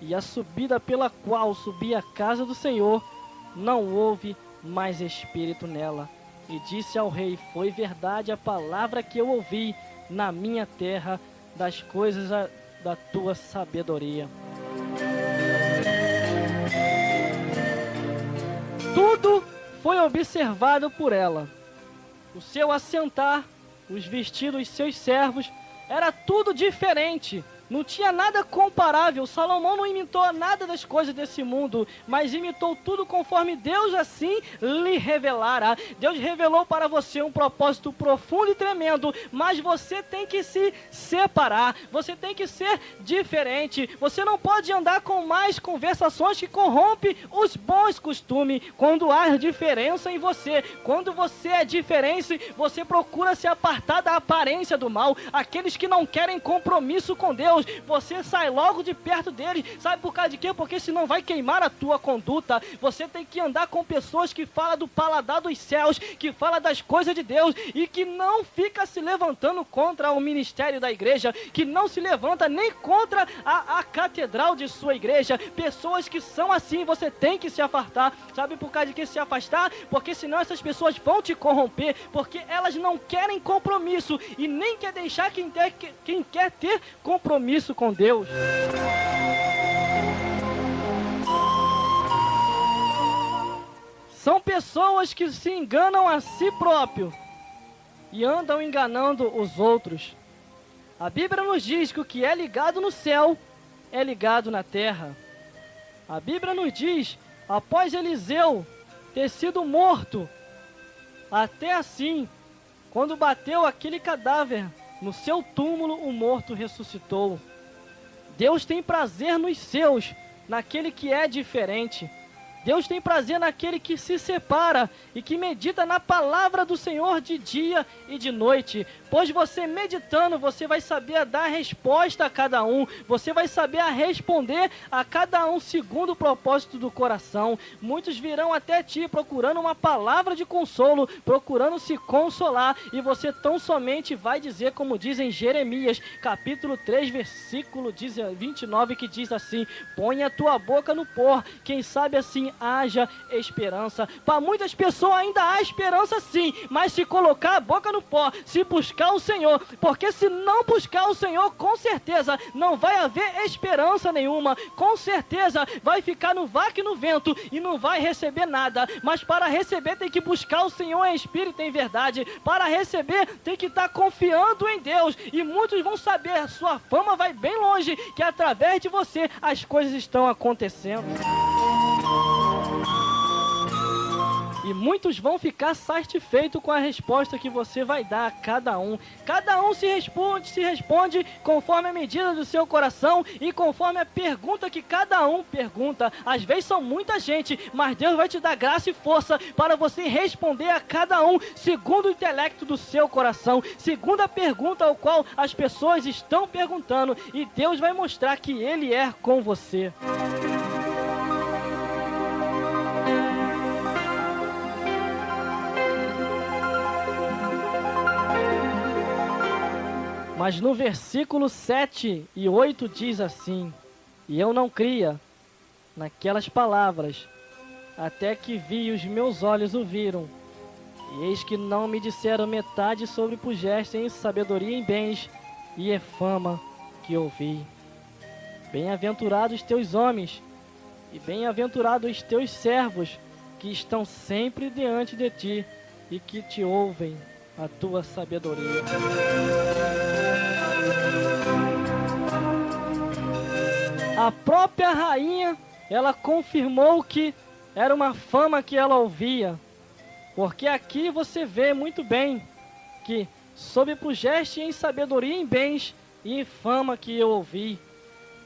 e a subida pela qual subia a casa do Senhor, não houve mais espírito nela. E disse ao rei: foi verdade a palavra que eu ouvi na minha terra, das coisas da tua sabedoria. Tudo foi observado por ela. O seu assentar, os vestidos dos seus servos, era tudo diferente. Não tinha nada comparável. Salomão não imitou nada das coisas desse mundo, mas imitou tudo conforme Deus assim lhe revelara. Deus revelou para você um propósito profundo e tremendo, mas você tem que se separar, você tem que ser diferente. Você não pode andar com mais conversações que corrompem os bons costumes. Quando há diferença em você, quando você é diferente, você procura se apartar da aparência do mal. Aqueles que não querem compromisso com Deus, você sai logo de perto dele. Sabe por causa de quê? Porque senão vai queimar a tua conduta. Você tem que andar com pessoas que falam do paladar dos céus, que falam das coisas de Deus e que não fica se levantando contra o ministério da igreja, que não se levanta nem contra a catedral de sua igreja. Pessoas que são assim, você tem que se afastar. Sabe por causa de que se afastar? Porque senão essas pessoas vão te corromper, porque elas não querem compromisso e nem quer deixar quem quer ter compromisso com Deus. São pessoas que se enganam a si próprio e andam enganando os outros. A Bíblia nos diz que o que é ligado no céu é ligado na terra. A Bíblia nos diz, após Eliseu ter sido morto, até assim, quando bateu aquele cadáver no seu túmulo, o morto ressuscitou. Deus tem prazer nos seus, naquele que é diferente. Deus tem prazer naquele que se separa e que medita na palavra do Senhor de dia e de noite. Pois você meditando, você vai saber dar resposta a cada um. Você vai saber responder a cada um segundo o propósito do coração. Muitos virão até ti procurando uma palavra de consolo, procurando se consolar. E você tão somente vai dizer, como diz em Jeremias, capítulo 3, versículo 29, que diz assim: põe a tua boca no pó, quem sabe assim haja esperança. Para muitas pessoas ainda há esperança sim, mas se colocar a boca no pó, se buscar o Senhor, porque se não buscar o Senhor, com certeza não vai haver esperança nenhuma, com certeza vai ficar no vácuo e no vento e não vai receber nada. Mas para receber tem que buscar o Senhor em espírito e em verdade. Para receber tem que estar confiando em Deus, e muitos vão saber, sua fama vai bem longe, que através de você as coisas estão acontecendo. E muitos vão ficar satisfeitos com a resposta que você vai dar a cada um. Cada um se responde conforme a medida do seu coração e conforme a pergunta que cada um pergunta. Às vezes são muita gente, mas Deus vai te dar graça e força para você responder a cada um segundo o intelecto do seu coração, segundo a pergunta ao qual as pessoas estão perguntando, e Deus vai mostrar que Ele é com você. Mas no versículo 7 e 8 diz assim: e eu não cria naquelas palavras, até que vi e os meus olhos o viram. E eis que não me disseram metade sobre pujeste em sabedoria em bens, e é fama que ouvi. Bem-aventurados os teus homens, e bem-aventurados os teus servos, que estão sempre diante de ti, e que te ouvem a tua sabedoria. A própria rainha, ela confirmou que era uma fama que ela ouvia, porque aqui você vê muito bem que sob pujeste em sabedoria em bens e em fama que eu ouvi.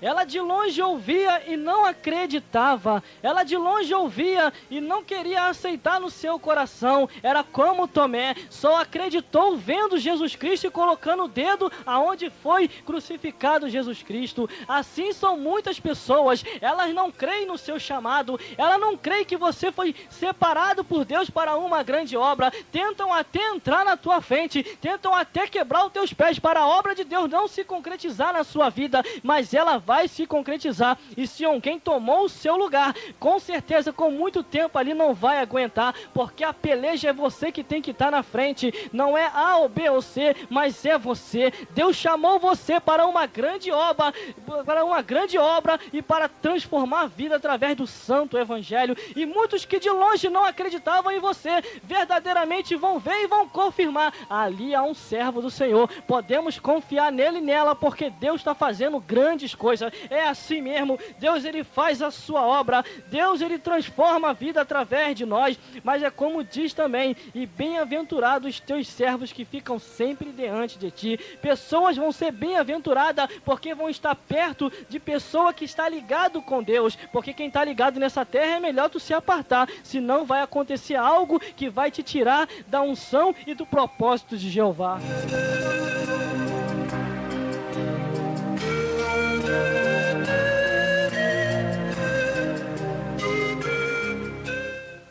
Ela de longe ouvia e não acreditava. Ela de longe ouvia e não queria aceitar no seu coração. Era como Tomé, só acreditou vendo Jesus Cristo e colocando o dedo aonde foi crucificado Jesus Cristo. Assim são muitas pessoas. Elas não creem no seu chamado. Elas não creem que você foi separado por Deus para uma grande obra. Tentam até entrar na tua frente. Tentam até quebrar os teus pés para a obra de Deus não se concretizar na sua vida. Mas ela vai se concretizar, e se alguém tomou o seu lugar, com certeza com muito tempo ali não vai aguentar, porque a peleja é você que tem que estar na frente, não é A ou B ou C, mas é você. Deus chamou você para uma grande obra e para transformar a vida através do santo evangelho, e muitos que de longe não acreditavam em você, verdadeiramente vão ver e vão confirmar, ali há um servo do Senhor, podemos confiar nele e nela, porque Deus está fazendo grandes coisas. É assim mesmo, Deus ele faz a sua obra, Deus ele transforma a vida através de nós, mas é como diz também, e bem-aventurados os teus servos que ficam sempre diante de ti. Pessoas vão ser bem-aventuradas porque vão estar perto de pessoa que está ligado com Deus, porque quem está ligado nessa terra é melhor tu se apartar, senão vai acontecer algo que vai te tirar da unção e do propósito de Jeová.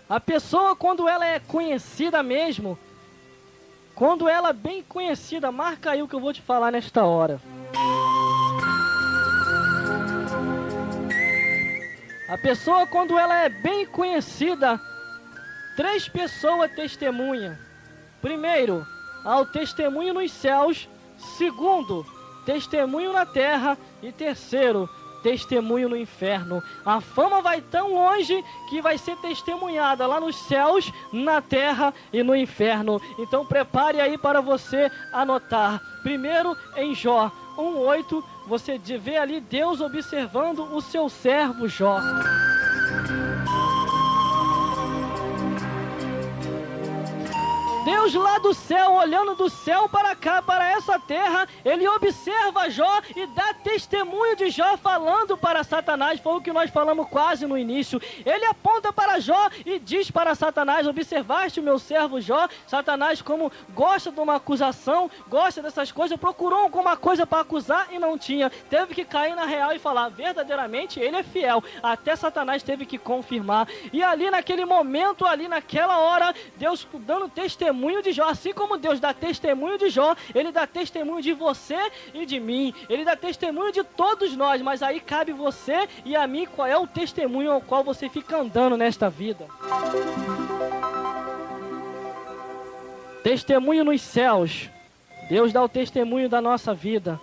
A pessoa, quando ela é conhecida mesmo, quando ela é bem conhecida, marca aí o que eu vou te falar nesta hora. A pessoa, quando ela é bem conhecida, 3 pessoas testemunham. Primeiro, há o testemunho nos céus. Segundo, testemunho na terra. E terceiro, testemunho no inferno. A fama vai tão longe que vai ser testemunhada lá nos céus, na terra e no inferno. Então prepare aí para você anotar. Primeiro, em Jó 1:8, você vê ali Deus observando o seu servo Jó. Deus lá do céu, olhando do céu para cá, para essa terra, ele observa Jó e dá testemunho de Jó falando para Satanás. Foi o que nós falamos quase no início. Ele aponta para Jó e diz para Satanás: observaste o meu servo Jó? Satanás, como gosta de uma acusação, gosta dessas coisas, procurou alguma coisa para acusar e não tinha. Teve que cair na real e falar: verdadeiramente ele é fiel. Até Satanás teve que confirmar. E ali naquele momento, ali naquela hora, Deus dando testemunho de Jó, assim como Deus dá testemunho de Jó, ele dá testemunho de você e de mim, ele dá testemunho de todos nós, mas aí cabe você e a mim qual é o testemunho ao qual você fica andando nesta vida. Testemunho nos céus, Deus dá o testemunho da nossa vida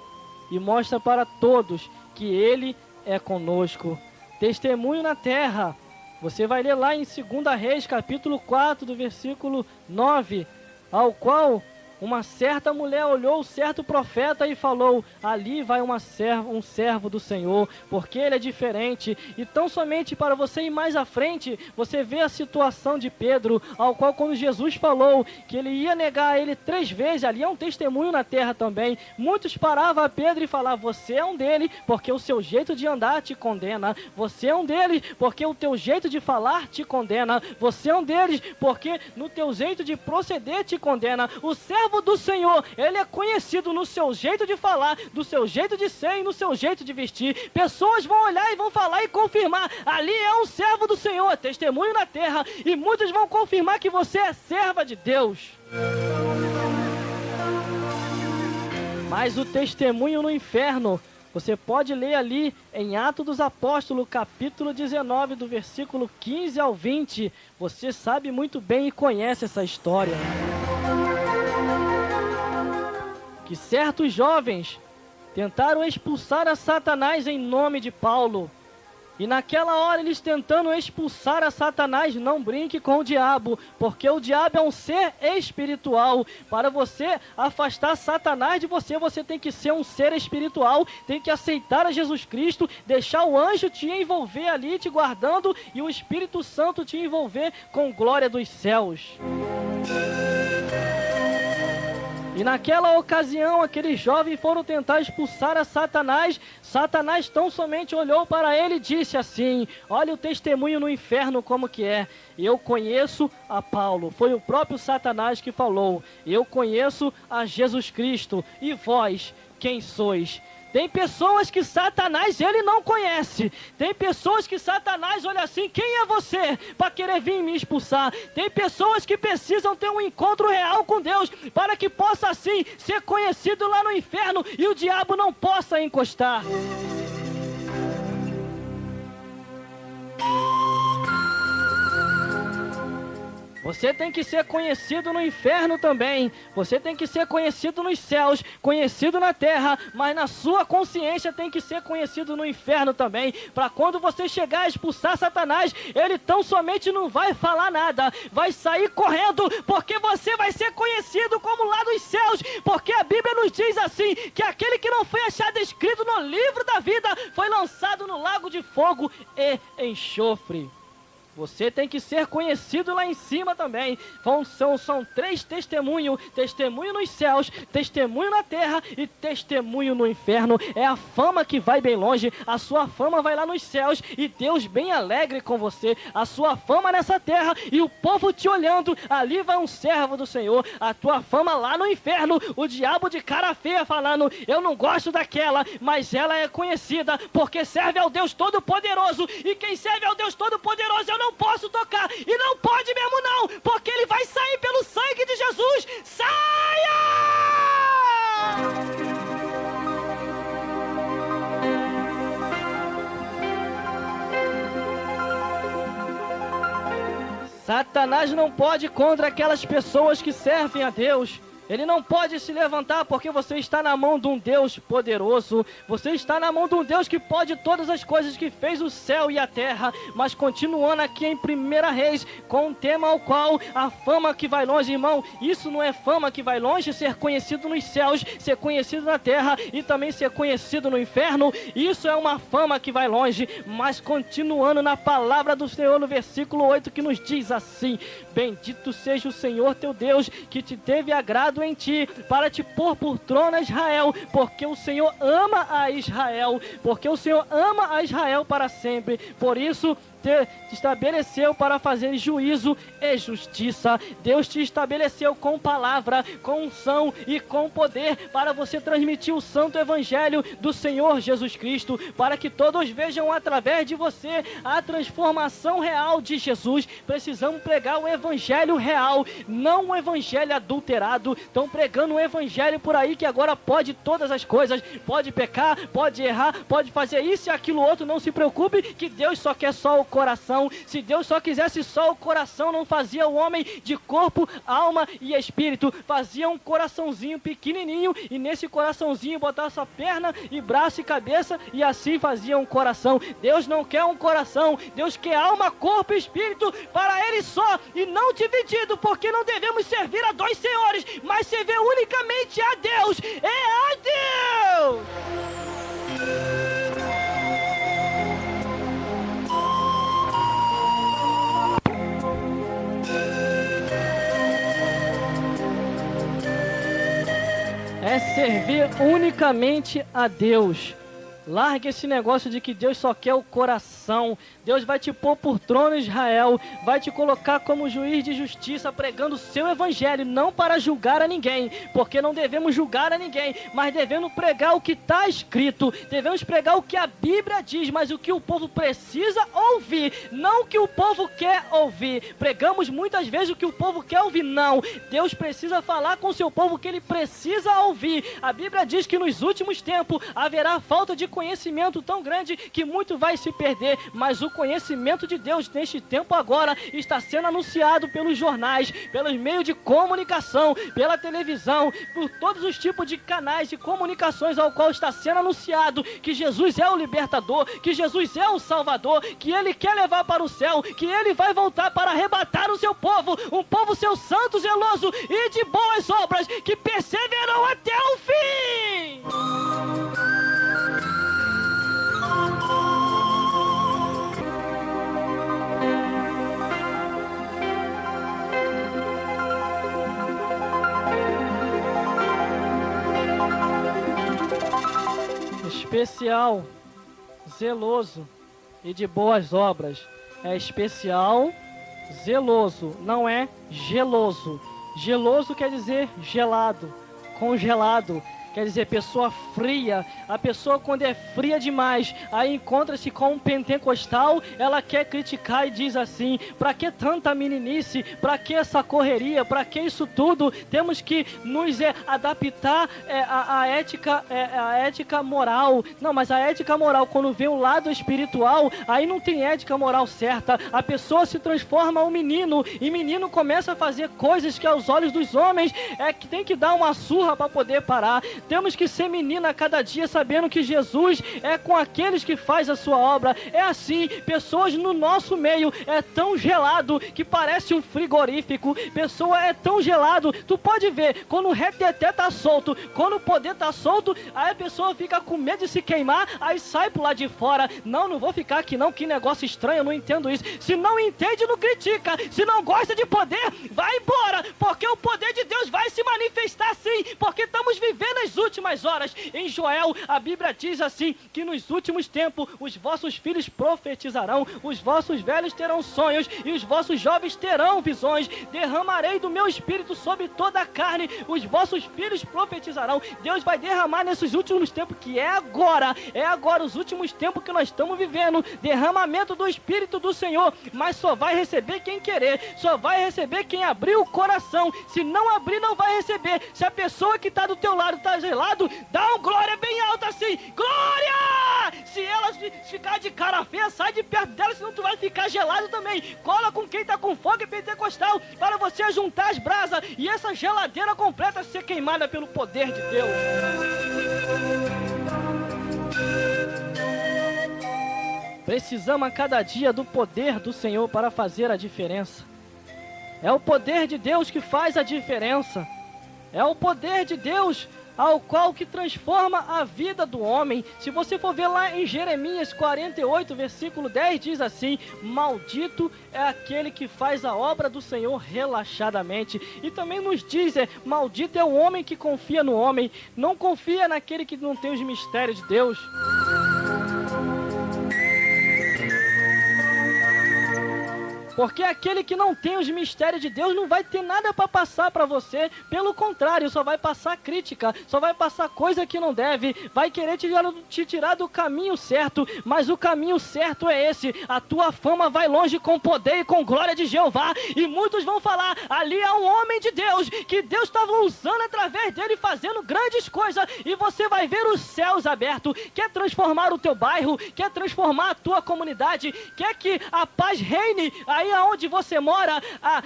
e mostra para todos que ele é conosco. Testemunho na terra, você vai ler lá em 2 Reis, capítulo 4, do versículo 9, ao qual uma certa mulher olhou certo profeta e falou: ali vai um servo do Senhor, porque ele é diferente. E tão somente para você ir mais à frente, você vê a situação de Pedro, ao qual quando Jesus falou que ele ia negar ele 3 vezes, ali é um testemunho na terra também. Muitos paravam a Pedro e falavam: você é um deles, porque o seu jeito de andar te condena. Você é um deles, porque o teu jeito de falar te condena. Você é um deles, porque no teu jeito de proceder te condena. O servo do Senhor, ele é conhecido no seu jeito de falar, do seu jeito de ser e no seu jeito de vestir. Pessoas vão olhar e vão falar e confirmar: ali é um servo do Senhor, testemunho na terra, e muitos vão confirmar que você é serva de Deus. Mas o testemunho no inferno, você pode ler ali em Atos dos Apóstolos, capítulo 19, do versículo 15 ao 20. Você sabe muito bem e conhece essa história. Que certos jovens tentaram expulsar a Satanás em nome de Paulo. E naquela hora eles tentando expulsar a Satanás, não brinque com o diabo, porque o diabo é um ser espiritual. Para você afastar Satanás de você, você tem que ser um ser espiritual, tem que aceitar a Jesus Cristo, deixar o anjo te envolver ali, te guardando, e o Espírito Santo te envolver com glória dos céus. E naquela ocasião, aqueles jovens foram tentar expulsar a Satanás. Satanás tão somente olhou para ele e disse assim: olha o testemunho no inferno como que é. Eu conheço a Paulo. Foi o próprio Satanás que falou. Eu conheço a Jesus Cristo. E vós, quem sois? Tem pessoas que Satanás ele não conhece. Tem pessoas que Satanás olha assim: quem é você para querer vir me expulsar? Tem pessoas que precisam ter um encontro real com Deus para que possa assim ser conhecido lá no inferno e o diabo não possa encostar. Você tem que ser conhecido no inferno também. Você tem que ser conhecido nos céus, conhecido na terra, mas na sua consciência tem que ser conhecido no inferno também. Para quando você chegar a expulsar Satanás, ele tão somente não vai falar nada. Vai sair correndo, porque você vai ser conhecido como lá dos céus. Porque a Bíblia nos diz assim, que aquele que não foi achado escrito no livro da vida, foi lançado no lago de fogo e enxofre. Você tem que ser conhecido lá em cima também. São 3 testemunhos. Testemunho nos céus, testemunho na terra e testemunho no inferno. É a fama que vai bem longe. A sua fama vai lá nos céus e Deus bem alegre com você. A sua fama nessa terra e o povo te olhando. Ali vai um servo do Senhor. A tua fama lá no inferno. O diabo de cara feia falando: eu não gosto daquela, mas ela é conhecida porque serve ao Deus Todo-Poderoso. E quem serve ao Deus Todo-Poderoso eu não posso tocar, e não pode mesmo não, porque ele vai sair pelo sangue de Jesus. Saia! Satanás não pode contra aquelas pessoas que servem a Deus. Ele não pode se levantar porque você está na mão de um Deus poderoso. Você está na mão de um Deus que pode todas as coisas, que fez o céu e a terra. Mas continuando aqui em 1 Reis, com um tema ao qual a fama que vai longe, irmão, isso não é fama que vai longe, ser conhecido nos céus, ser conhecido na terra e também ser conhecido no inferno. Isso é uma fama que vai longe. Mas continuando na palavra do Senhor, no versículo 8, que nos diz assim: bendito seja o Senhor teu Deus, que te teve agrado em ti, para te pôr por trono a Israel, porque o Senhor ama a Israel, porque o Senhor ama a Israel para sempre. Por isso te estabeleceu para fazer juízo e justiça. Deus te estabeleceu com palavra, com unção e com poder para você transmitir o santo evangelho do Senhor Jesus Cristo, para que todos vejam através de você a transformação real de Jesus. Precisamos pregar o evangelho real, não o evangelho adulterado. Estão pregando um evangelho por aí que agora pode todas as coisas, pode pecar, pode errar, pode fazer isso e aquilo outro. Não se preocupe, que Deus só quer só o coração. Se Deus só quisesse só o coração, não fazia o homem de corpo, alma e espírito. Fazia um coraçãozinho pequenininho e nesse coraçãozinho botava sua perna e braço e cabeça e assim fazia um coração. Deus não quer um coração, Deus quer alma, corpo e espírito para Ele só e não dividido, porque não devemos servir a 2 senhores, mas servir unicamente a Deus. É a Deus! É servir unicamente a Deus. Largue esse negócio de que Deus só quer o coração. Deus vai te pôr por trono, Israel. Vai te colocar como juiz de justiça, pregando o seu evangelho, não para julgar a ninguém, porque não devemos julgar a ninguém, mas devemos pregar o que está escrito. Devemos pregar o que a Bíblia diz, mas o que o povo precisa ouvir, não o que o povo quer ouvir. Pregamos muitas vezes o que o povo quer ouvir, não. Deus precisa falar com o seu povo o que ele precisa ouvir. A Bíblia diz que nos últimos tempos haverá falta de conhecimento tão grande que muito vai se perder, mas o conhecimento de Deus neste tempo agora está sendo anunciado pelos jornais, pelos meios de comunicação, pela televisão, por todos os tipos de canais de comunicações ao qual está sendo anunciado que Jesus é o libertador, que Jesus é o salvador, que Ele quer levar para o céu, que Ele vai voltar para arrebatar o seu povo, um povo seu santo, zeloso e de boas obras, que perseverarão até o fim. especial, zeloso e de boas obras. É especial, zeloso, não é geloso. Geloso quer dizer gelado, congelado. Quer dizer, pessoa fria. A pessoa, quando é fria demais, aí encontra-se com um pentecostal, ela quer criticar e diz assim: pra que tanta meninice? Pra que essa correria? Pra que isso tudo? Temos que nos adaptar à ética moral. Não, mas a ética moral, quando vem o lado espiritual, aí não tem ética moral certa. A pessoa se transforma um menino, e menino começa a fazer coisas que aos olhos dos homens que tem que dar uma surra para poder parar. Temos que ser menina a cada dia, sabendo que Jesus é com aqueles que faz a sua obra. É assim, pessoas no nosso meio é tão gelado que parece um frigorífico. Pessoa é tão gelado, tu pode ver, quando o reteté tá solto, quando o poder tá solto, aí a pessoa fica com medo de se queimar, aí sai pro lado de fora. Não vou ficar aqui não, que negócio estranho, eu não entendo isso. Se não entende, não critica. Se não gosta de poder, vai embora, porque o poder de Deus vai se manifestar sim, porque estamos vivendo as últimas horas. Em Joel, a Bíblia diz assim, que nos últimos tempos os vossos filhos profetizarão, os vossos velhos terão sonhos e os vossos jovens terão visões. Derramarei do meu espírito sobre toda a carne, os vossos filhos profetizarão. Deus vai derramar nesses últimos tempos, que é agora os últimos tempos que nós estamos vivendo, derramamento do Espírito do Senhor, mas só vai receber quem querer, só vai receber quem abrir o coração. Se não abrir, não vai receber. Se a pessoa que está do teu lado está gelado, dá um glória bem alto assim, glória! Se ela ficar de cara feia, sai de perto dela, senão tu vai ficar gelado também. Cola com quem está com fogo e pentecostal, para você juntar as brasas e essa geladeira completa ser queimada pelo poder de Deus. Precisamos a cada dia do poder do Senhor para fazer a diferença. É o poder de Deus que faz a diferença. É o poder de Deus ao qual que transforma a vida do homem. Se você for ver lá em Jeremias 48, versículo 10, diz assim: maldito é aquele que faz a obra do Senhor relaxadamente. E também nos diz, maldito é o homem que confia no homem, não confia naquele que não tem os mistérios de Deus. Porque aquele que não tem os mistérios de Deus não vai ter nada para passar para você. Pelo contrário, só vai passar crítica, só vai passar coisa que não deve, vai querer te tirar do caminho certo. Mas o caminho certo é esse: a tua fama vai longe com poder e com glória de Jeová. E muitos vão falar: ali há um homem de Deus, que Deus estava usando através dele, fazendo grandes coisas. E você vai ver os céus abertos. Quer transformar o teu bairro, quer transformar a tua comunidade, quer que a paz reine aí aonde você mora,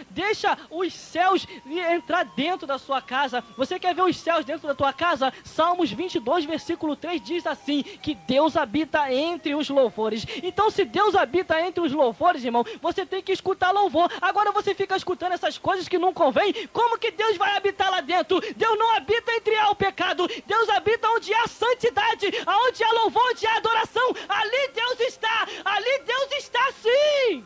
deixa os céus entrar dentro da sua casa. Você quer ver os céus dentro da tua casa? Salmos 22, versículo 3 diz assim, que Deus habita entre os louvores. Então, se Deus habita entre os louvores, irmão, você tem que escutar louvor. Agora você fica escutando essas coisas que não convém. Como que Deus vai habitar lá dentro? Deus não habita entre o pecado. Deus habita onde há santidade, onde há louvor, onde há adoração. Ali Deus está. Ali Deus está sim.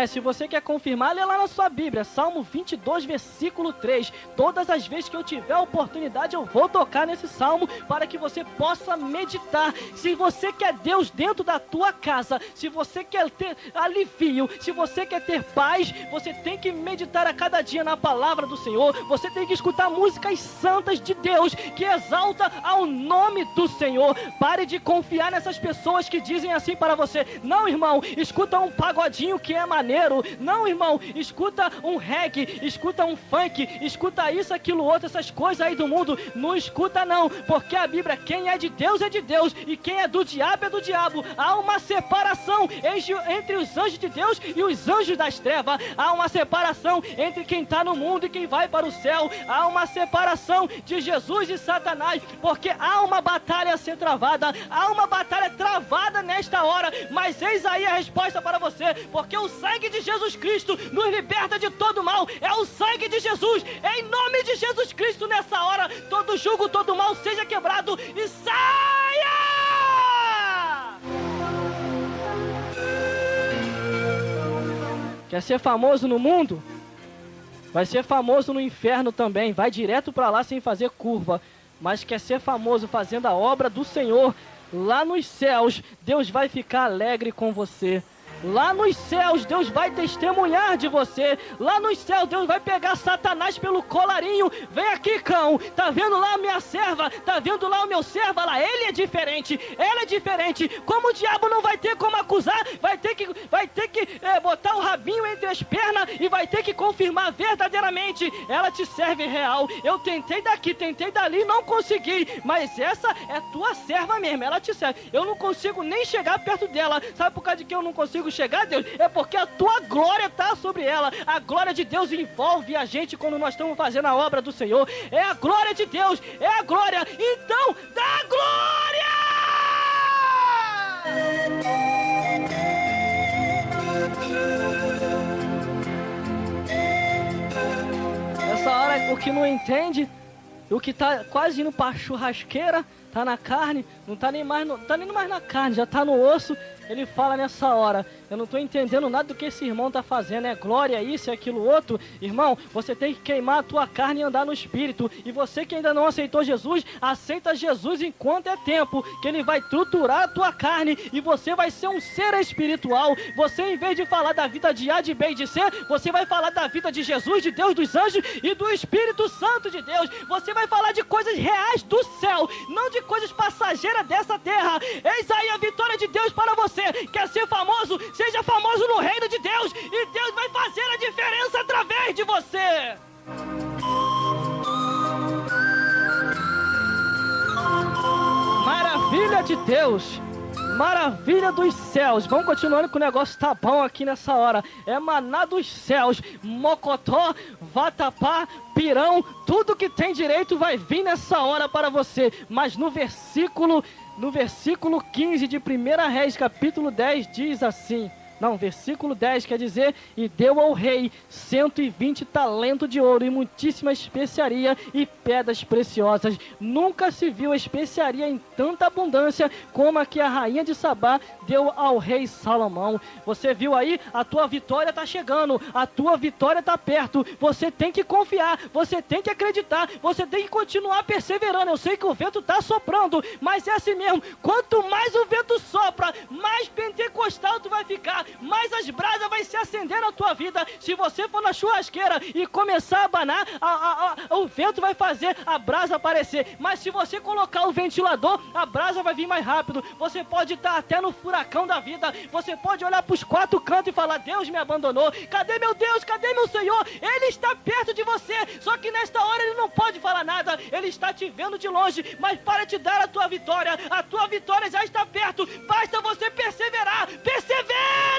Se você quer confirmar, lê lá na sua Bíblia, Salmo 22, versículo 3. Todas as vezes que eu tiver a oportunidade, eu vou tocar nesse salmo para que você possa meditar. Se você quer Deus dentro da tua casa, se você quer ter alívio, se você quer ter paz, você tem que meditar a cada dia na palavra do Senhor. Você tem que escutar músicas santas de Deus, que exalta ao nome do Senhor. Pare de confiar nessas pessoas que dizem assim para você: não, irmão, escuta um pagodinho que é maneiro. Não, irmão, escuta um reggae, escuta um funk, escuta isso, aquilo, outro, essas coisas aí do mundo. Não escuta não, porque a Bíblia, quem é de Deus e quem é do diabo é do diabo. Há uma separação entre os anjos de Deus e os anjos das trevas. Há uma separação entre quem está no mundo e quem vai para o céu. Há uma separação de Jesus e Satanás, porque há uma batalha a ser travada, há uma batalha travada nesta hora. Mas eis aí a resposta para você, porque o sangue de Jesus Cristo nos liberta de todo mal. É o sangue de Jesus. Em nome de Jesus Cristo, nessa hora, todo jugo, todo mal seja quebrado e saia! Quer ser famoso no mundo? Vai ser famoso no inferno também, vai direto para lá sem fazer curva. Mas quer ser famoso fazendo a obra do Senhor, lá nos céus, Deus vai ficar alegre com você. Lá nos céus, Deus vai testemunhar de você. Lá nos céus, Deus vai pegar Satanás pelo colarinho. Vem aqui, cão. Tá vendo lá a minha serva? Tá vendo lá o meu servo? Lá, ele é diferente. Ela é diferente. Como o diabo não vai ter como acusar, vai ter que botar o rabinho entre as pernas e vai ter que confirmar verdadeiramente. Ela te serve real. Eu tentei daqui, tentei dali, não consegui. Mas essa é tua serva mesmo. Ela te serve. Eu não consigo nem chegar perto dela. Sabe por causa de que eu não consigo chegar, Deus? É porque a tua glória está sobre ela. A glória de Deus envolve a gente quando nós estamos fazendo a obra do Senhor. É a glória de Deus, é a glória. Então, dá glória! Nessa hora, o que não entende, o que está quase indo para a churrasqueira, tá na carne, não tá nem mais na carne, já tá no osso. Ele fala nessa hora: eu não tô entendendo nada do que esse irmão tá fazendo, é glória, isso e aquilo outro. Irmão, você tem que queimar a tua carne e andar no Espírito. E você que ainda não aceitou Jesus, aceita Jesus enquanto é tempo, que ele vai triturar a tua carne e você vai ser um ser espiritual. Você, em vez de falar da vida de A, de B e de C, você vai falar da vida de Jesus, de Deus dos anjos e do Espírito Santo de Deus. Você vai falar de coisas reais do céu, não de coisas passageiras dessa terra. Eis aí a vitória de Deus para você. Quer ser famoso? Seja famoso no reino de Deus, e Deus vai fazer a diferença através de você. Maravilha de Deus, maravilha dos céus. Vamos continuando que o negócio tá bom aqui nessa hora. É maná dos céus, mocotó, vatapá, pirão, tudo que tem direito vai vir nessa hora para você. Mas no versículo 15 de 1 Reis, capítulo 10, diz assim... Não, versículo 10 quer dizer: e deu ao rei 120 talentos de ouro e muitíssima especiaria e pedras preciosas. Nunca se viu especiaria em tanta abundância como a que a rainha de Sabá deu ao rei Salomão. Você viu aí? A tua vitória está chegando, a tua vitória está perto. Você tem que confiar, você tem que acreditar, você tem que continuar perseverando. Eu sei que o vento está soprando, mas é assim mesmo. Quanto mais o vento sopra, mais pentecostal tu vai ficar, mais as brasas vai se acender na tua vida. Se você for na churrasqueira e começar a abanar, o vento vai fazer a brasa aparecer. Mas se você colocar o ventilador, a brasa vai vir mais rápido. Você pode estar até no furacão da vida. Você pode olhar para os quatro cantos e falar: Deus me abandonou. Cadê meu Deus? Cadê meu Senhor? Ele está perto de você. Só que nesta hora ele não pode falar nada. Ele está te vendo de longe, mas para te dar a tua vitória. A tua vitória já está perto. Basta você perseverar. Persevere!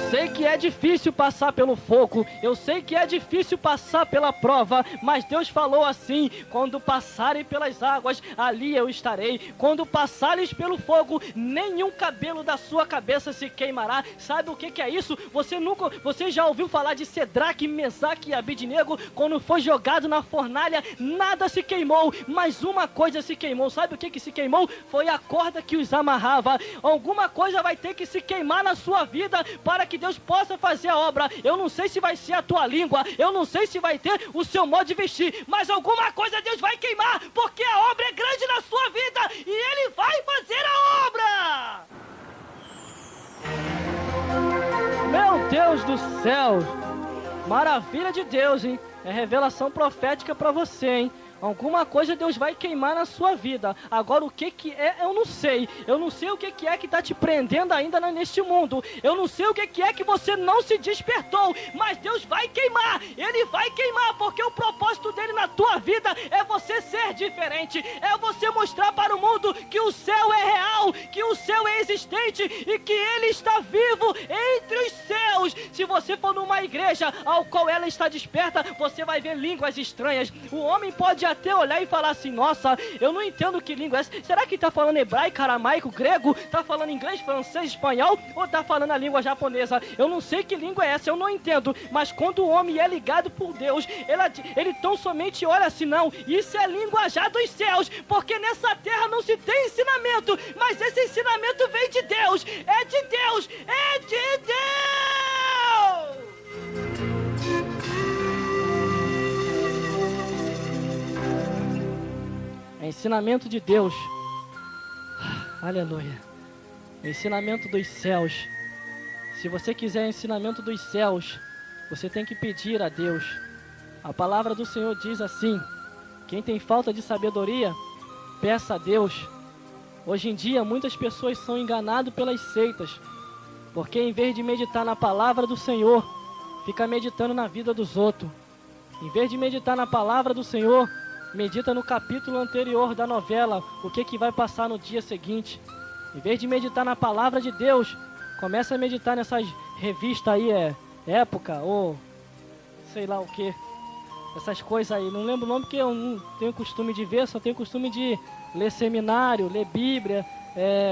Eu sei que é difícil passar pelo fogo, eu sei que é difícil passar pela prova, mas Deus falou assim: quando passarem pelas águas, ali eu estarei. Quando passares pelo fogo, nenhum cabelo da sua cabeça se queimará. Sabe o que é isso? Você já ouviu falar de Cedraque, Mesaque e Abidnego? Quando foi jogado na fornalha, nada se queimou, mas uma coisa se queimou. Sabe o que se queimou? Foi a corda que os amarrava. Alguma coisa vai ter que se queimar na sua vida para que Deus possa fazer a obra. Eu não sei se vai ser a tua língua, eu não sei se vai ter o seu modo de vestir, mas alguma coisa Deus vai queimar, porque a obra é grande na sua vida e Ele vai fazer a obra. Meu Deus do céu, maravilha de Deus, hein? É revelação profética para você, hein? Alguma coisa Deus vai queimar na sua vida. Agora o que é, eu não sei. Eu não sei o que é que está te prendendo ainda neste mundo. Eu não sei o que é que você não se despertou. Mas Deus vai queimar. Ele vai queimar, porque o propósito dele na tua vida é você ser diferente. É você mostrar para o mundo que o céu é real, que o céu é existente e que ele está vivo entre os céus. Se você for numa igreja ao qual ela está desperta, você vai ver línguas estranhas. O homem pode até olhar e falar assim: nossa, eu não entendo que língua é essa. Será que está falando hebraico, aramaico, grego? Está falando inglês, francês, espanhol? Ou está falando a língua japonesa? Eu não sei que língua é essa, eu não entendo. Mas quando o homem é ligado por Deus, ele tão somente olha assim: não, isso é linguajar dos céus, porque nessa terra não se tem ensinamento, mas esse ensinamento vem de Deus. é de Deus, é de Deus! É ensinamento de Deus. Aleluia. O ensinamento dos céus. Se você quiser ensinamento dos céus, você tem que pedir a Deus. A palavra do Senhor diz assim: quem tem falta de sabedoria, peça a Deus. Hoje em dia, muitas pessoas são enganadas pelas seitas, porque em vez de meditar na palavra do Senhor, fica meditando na vida dos outros. Em vez de meditar na palavra do Senhor, medita no capítulo anterior da novela, o que vai passar no dia seguinte. Em vez de meditar na palavra de Deus, começa a meditar nessas revistas aí, Época, ou sei lá o que. Essas coisas aí, não lembro o nome porque eu não tenho costume de ver, só tenho costume de ler seminário, ler Bíblia,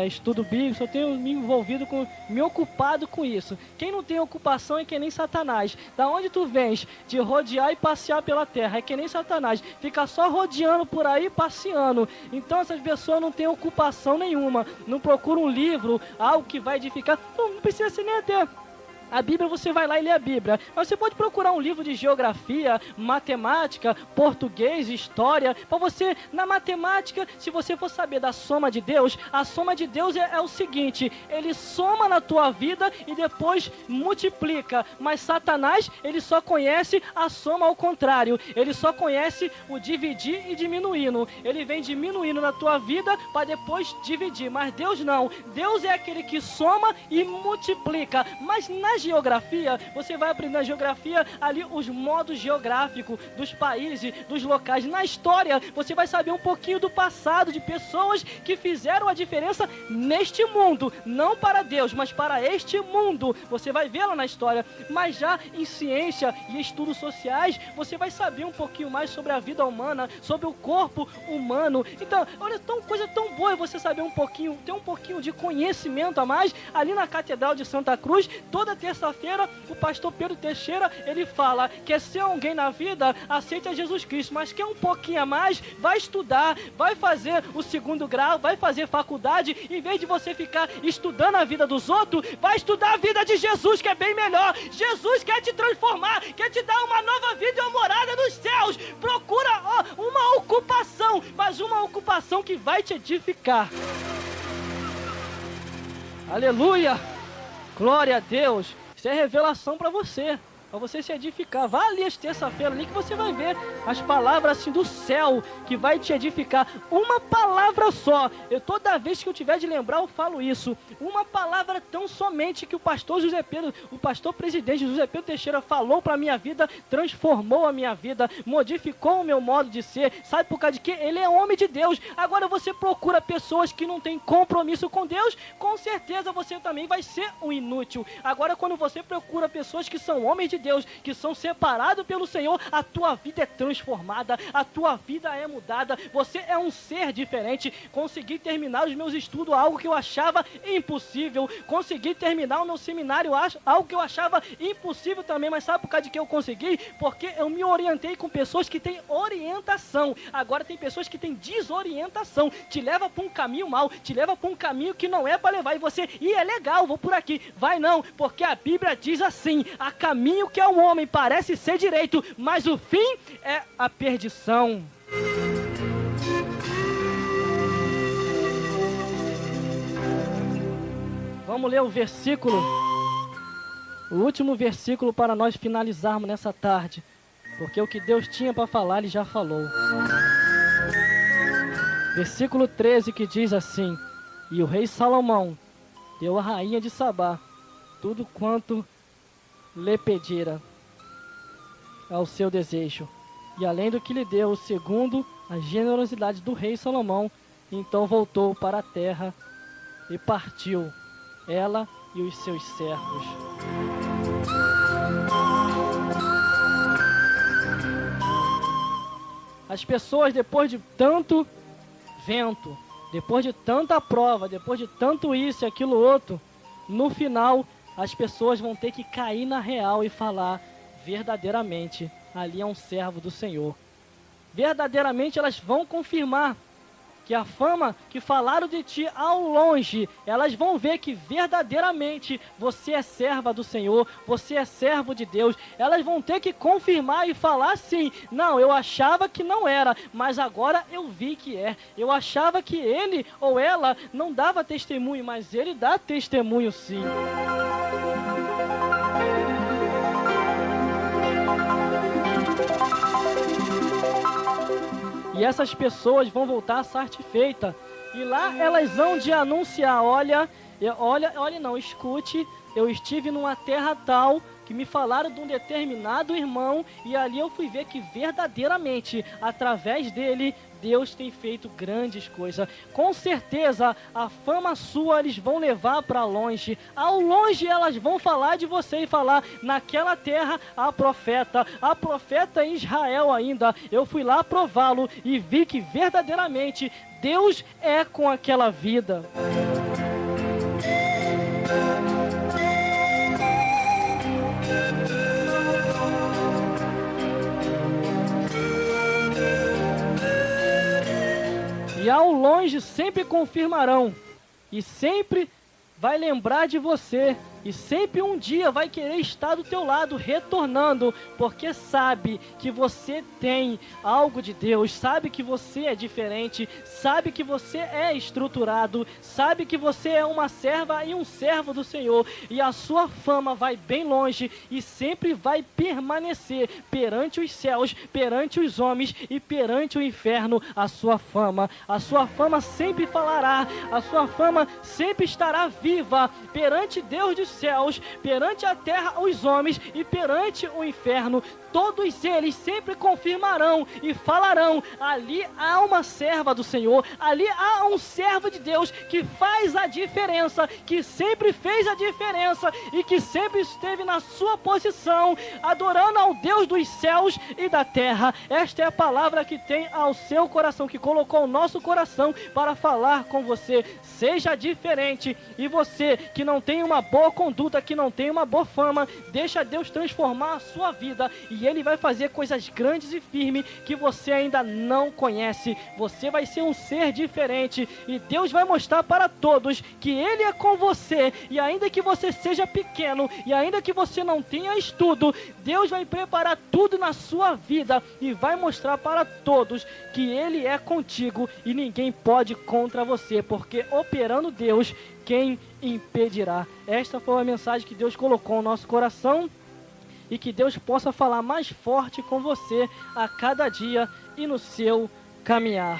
estudo bíblico, só tenho me ocupado com isso. Quem não tem ocupação é que nem Satanás. Da onde tu vens? De rodear e passear pela terra. É que nem Satanás, fica só rodeando por aí, passeando. Então essas pessoas não têm ocupação nenhuma, não procuram um livro, algo que vai edificar. Não precisa ser nem até a Bíblia, você vai lá e lê a Bíblia. Mas você pode procurar um livro de geografia, matemática, português, história. Para você, na matemática, se você for saber da soma de Deus, a soma de Deus é o seguinte: ele soma na tua vida e depois multiplica. Mas Satanás, ele só conhece a soma ao contrário. Ele só conhece o dividir e diminuindo. Ele vem diminuindo na tua vida para depois dividir. Mas Deus não. Deus é aquele que soma e multiplica. Mas na geografia, você vai aprender na geografia ali os modos geográficos dos países, dos locais. Na história, você vai saber um pouquinho do passado, de pessoas que fizeram a diferença neste mundo, não para Deus, mas para este mundo. Você vai vê-la na história. Mas já em ciência e estudos sociais, você vai saber um pouquinho mais sobre a vida humana, sobre o corpo humano. Então, olha, coisa tão boa é você saber um pouquinho, ter um pouquinho de conhecimento a mais. Ali na Catedral de Santa Cruz, toda terça-feira, o pastor Pedro Teixeira, ele fala: quer ser alguém na vida, aceita Jesus Cristo, mas quer um pouquinho a mais, vai estudar, vai fazer o 2º grau, vai fazer faculdade. Em vez de você ficar estudando a vida dos outros, vai estudar a vida de Jesus, que é bem melhor. Jesus quer te transformar, quer te dar uma nova vida e uma morada nos céus. Procura uma ocupação, mas uma ocupação que vai te edificar. Aleluia! Glória a Deus. Isso é revelação para você se edificar. Vá ali às terça-feira ali que você vai ver as palavras assim do céu que vai te edificar. Uma palavra só. Toda vez que eu tiver de lembrar, eu falo isso. Uma palavra tão somente que o pastor José Pedro, o pastor presidente José Pedro Teixeira falou para a minha vida, transformou a minha vida, modificou o meu modo de ser. Sabe por causa de quê? Ele é homem de Deus. Agora você procura pessoas que não têm compromisso com Deus, com certeza você também vai ser um inútil. Agora, quando você procura pessoas que são homens de Deus, que são separados pelo Senhor, a tua vida é transformada, a tua vida é mudada, você é um ser diferente. Consegui terminar os meus estudos, algo que eu achava impossível. Consegui terminar o meu seminário, algo que eu achava impossível também. Mas sabe por causa de que eu consegui? Porque eu me orientei com pessoas que têm orientação. Agora tem pessoas que têm desorientação, te leva para um caminho mau, te leva para um caminho que não é para levar, e você, é legal, vou por aqui. Vai não, porque a Bíblia diz assim: há caminho que ao homem parece ser direito, mas o fim é a perdição. Vamos ler o versículo, o último versículo para nós finalizarmos nessa tarde, porque o que Deus tinha para falar, Ele já falou. Versículo 13, que diz assim: e o rei Salomão deu à rainha de Sabá tudo quanto lhe pedira ao seu desejo, e além do que lhe deu, segundo a generosidade do rei Salomão. Então voltou para a terra e partiu, ela e os seus servos. As pessoas, depois de tanto vento, depois de tanta prova, depois de tanto isso e aquilo outro, no final as pessoas vão ter que cair na real e falar: verdadeiramente, ali é um servo do Senhor. Verdadeiramente elas vão confirmar que a fama que falaram de ti ao longe, elas vão ver que verdadeiramente você é serva do Senhor, você é servo de Deus. Elas vão ter que confirmar e falar assim: não, eu achava que não era, mas agora eu vi que é. Eu achava que ele ou ela não dava testemunho, mas ele dá testemunho sim. E essas pessoas vão voltar satisfeitas. E lá elas vão de anunciar: escute, eu estive numa terra tal que me falaram de um determinado irmão, e ali eu fui ver que verdadeiramente, através dele, Deus tem feito grandes coisas. Com certeza, a fama sua eles vão levar para longe. Ao longe elas vão falar de você e falar: naquela terra a profeta em Israel ainda. Eu fui lá prová-lo e vi que verdadeiramente Deus é com aquela vida. E ao longe sempre confirmarão, e sempre vai lembrar de você, e sempre um dia vai querer estar do teu lado, retornando, porque sabe que você tem algo de Deus, sabe que você é diferente, sabe que você é estruturado, sabe que você é uma serva e um servo do Senhor, e a sua fama vai bem longe e sempre vai permanecer perante os céus, perante os homens e perante o inferno. A sua fama sempre falará, a sua fama sempre estará viva perante Deus dos céus, perante a terra, os homens, e perante o inferno. Todos eles sempre confirmarão e falarão: ali há uma serva do Senhor, ali há um servo de Deus que faz a diferença, que sempre fez a diferença e que sempre esteve na sua posição, adorando ao Deus dos céus e da terra. Esta é a palavra que tem ao seu coração, que colocou o nosso coração para falar com você. Seja diferente. E você que não tem uma boa conduta, que não tem uma boa fama, deixa Deus transformar a sua vida, e Ele vai fazer coisas grandes e firmes que você ainda não conhece. Você vai ser um ser diferente, e Deus vai mostrar para todos que Ele é com você. E ainda que você seja pequeno, e ainda que você não tenha estudo, Deus vai preparar tudo na sua vida e vai mostrar para todos que Ele é contigo e ninguém pode contra você, porque operando Deus, quem impedirá? Esta foi a mensagem que Deus colocou no nosso coração, e que Deus possa falar mais forte com você a cada dia e no seu caminhar.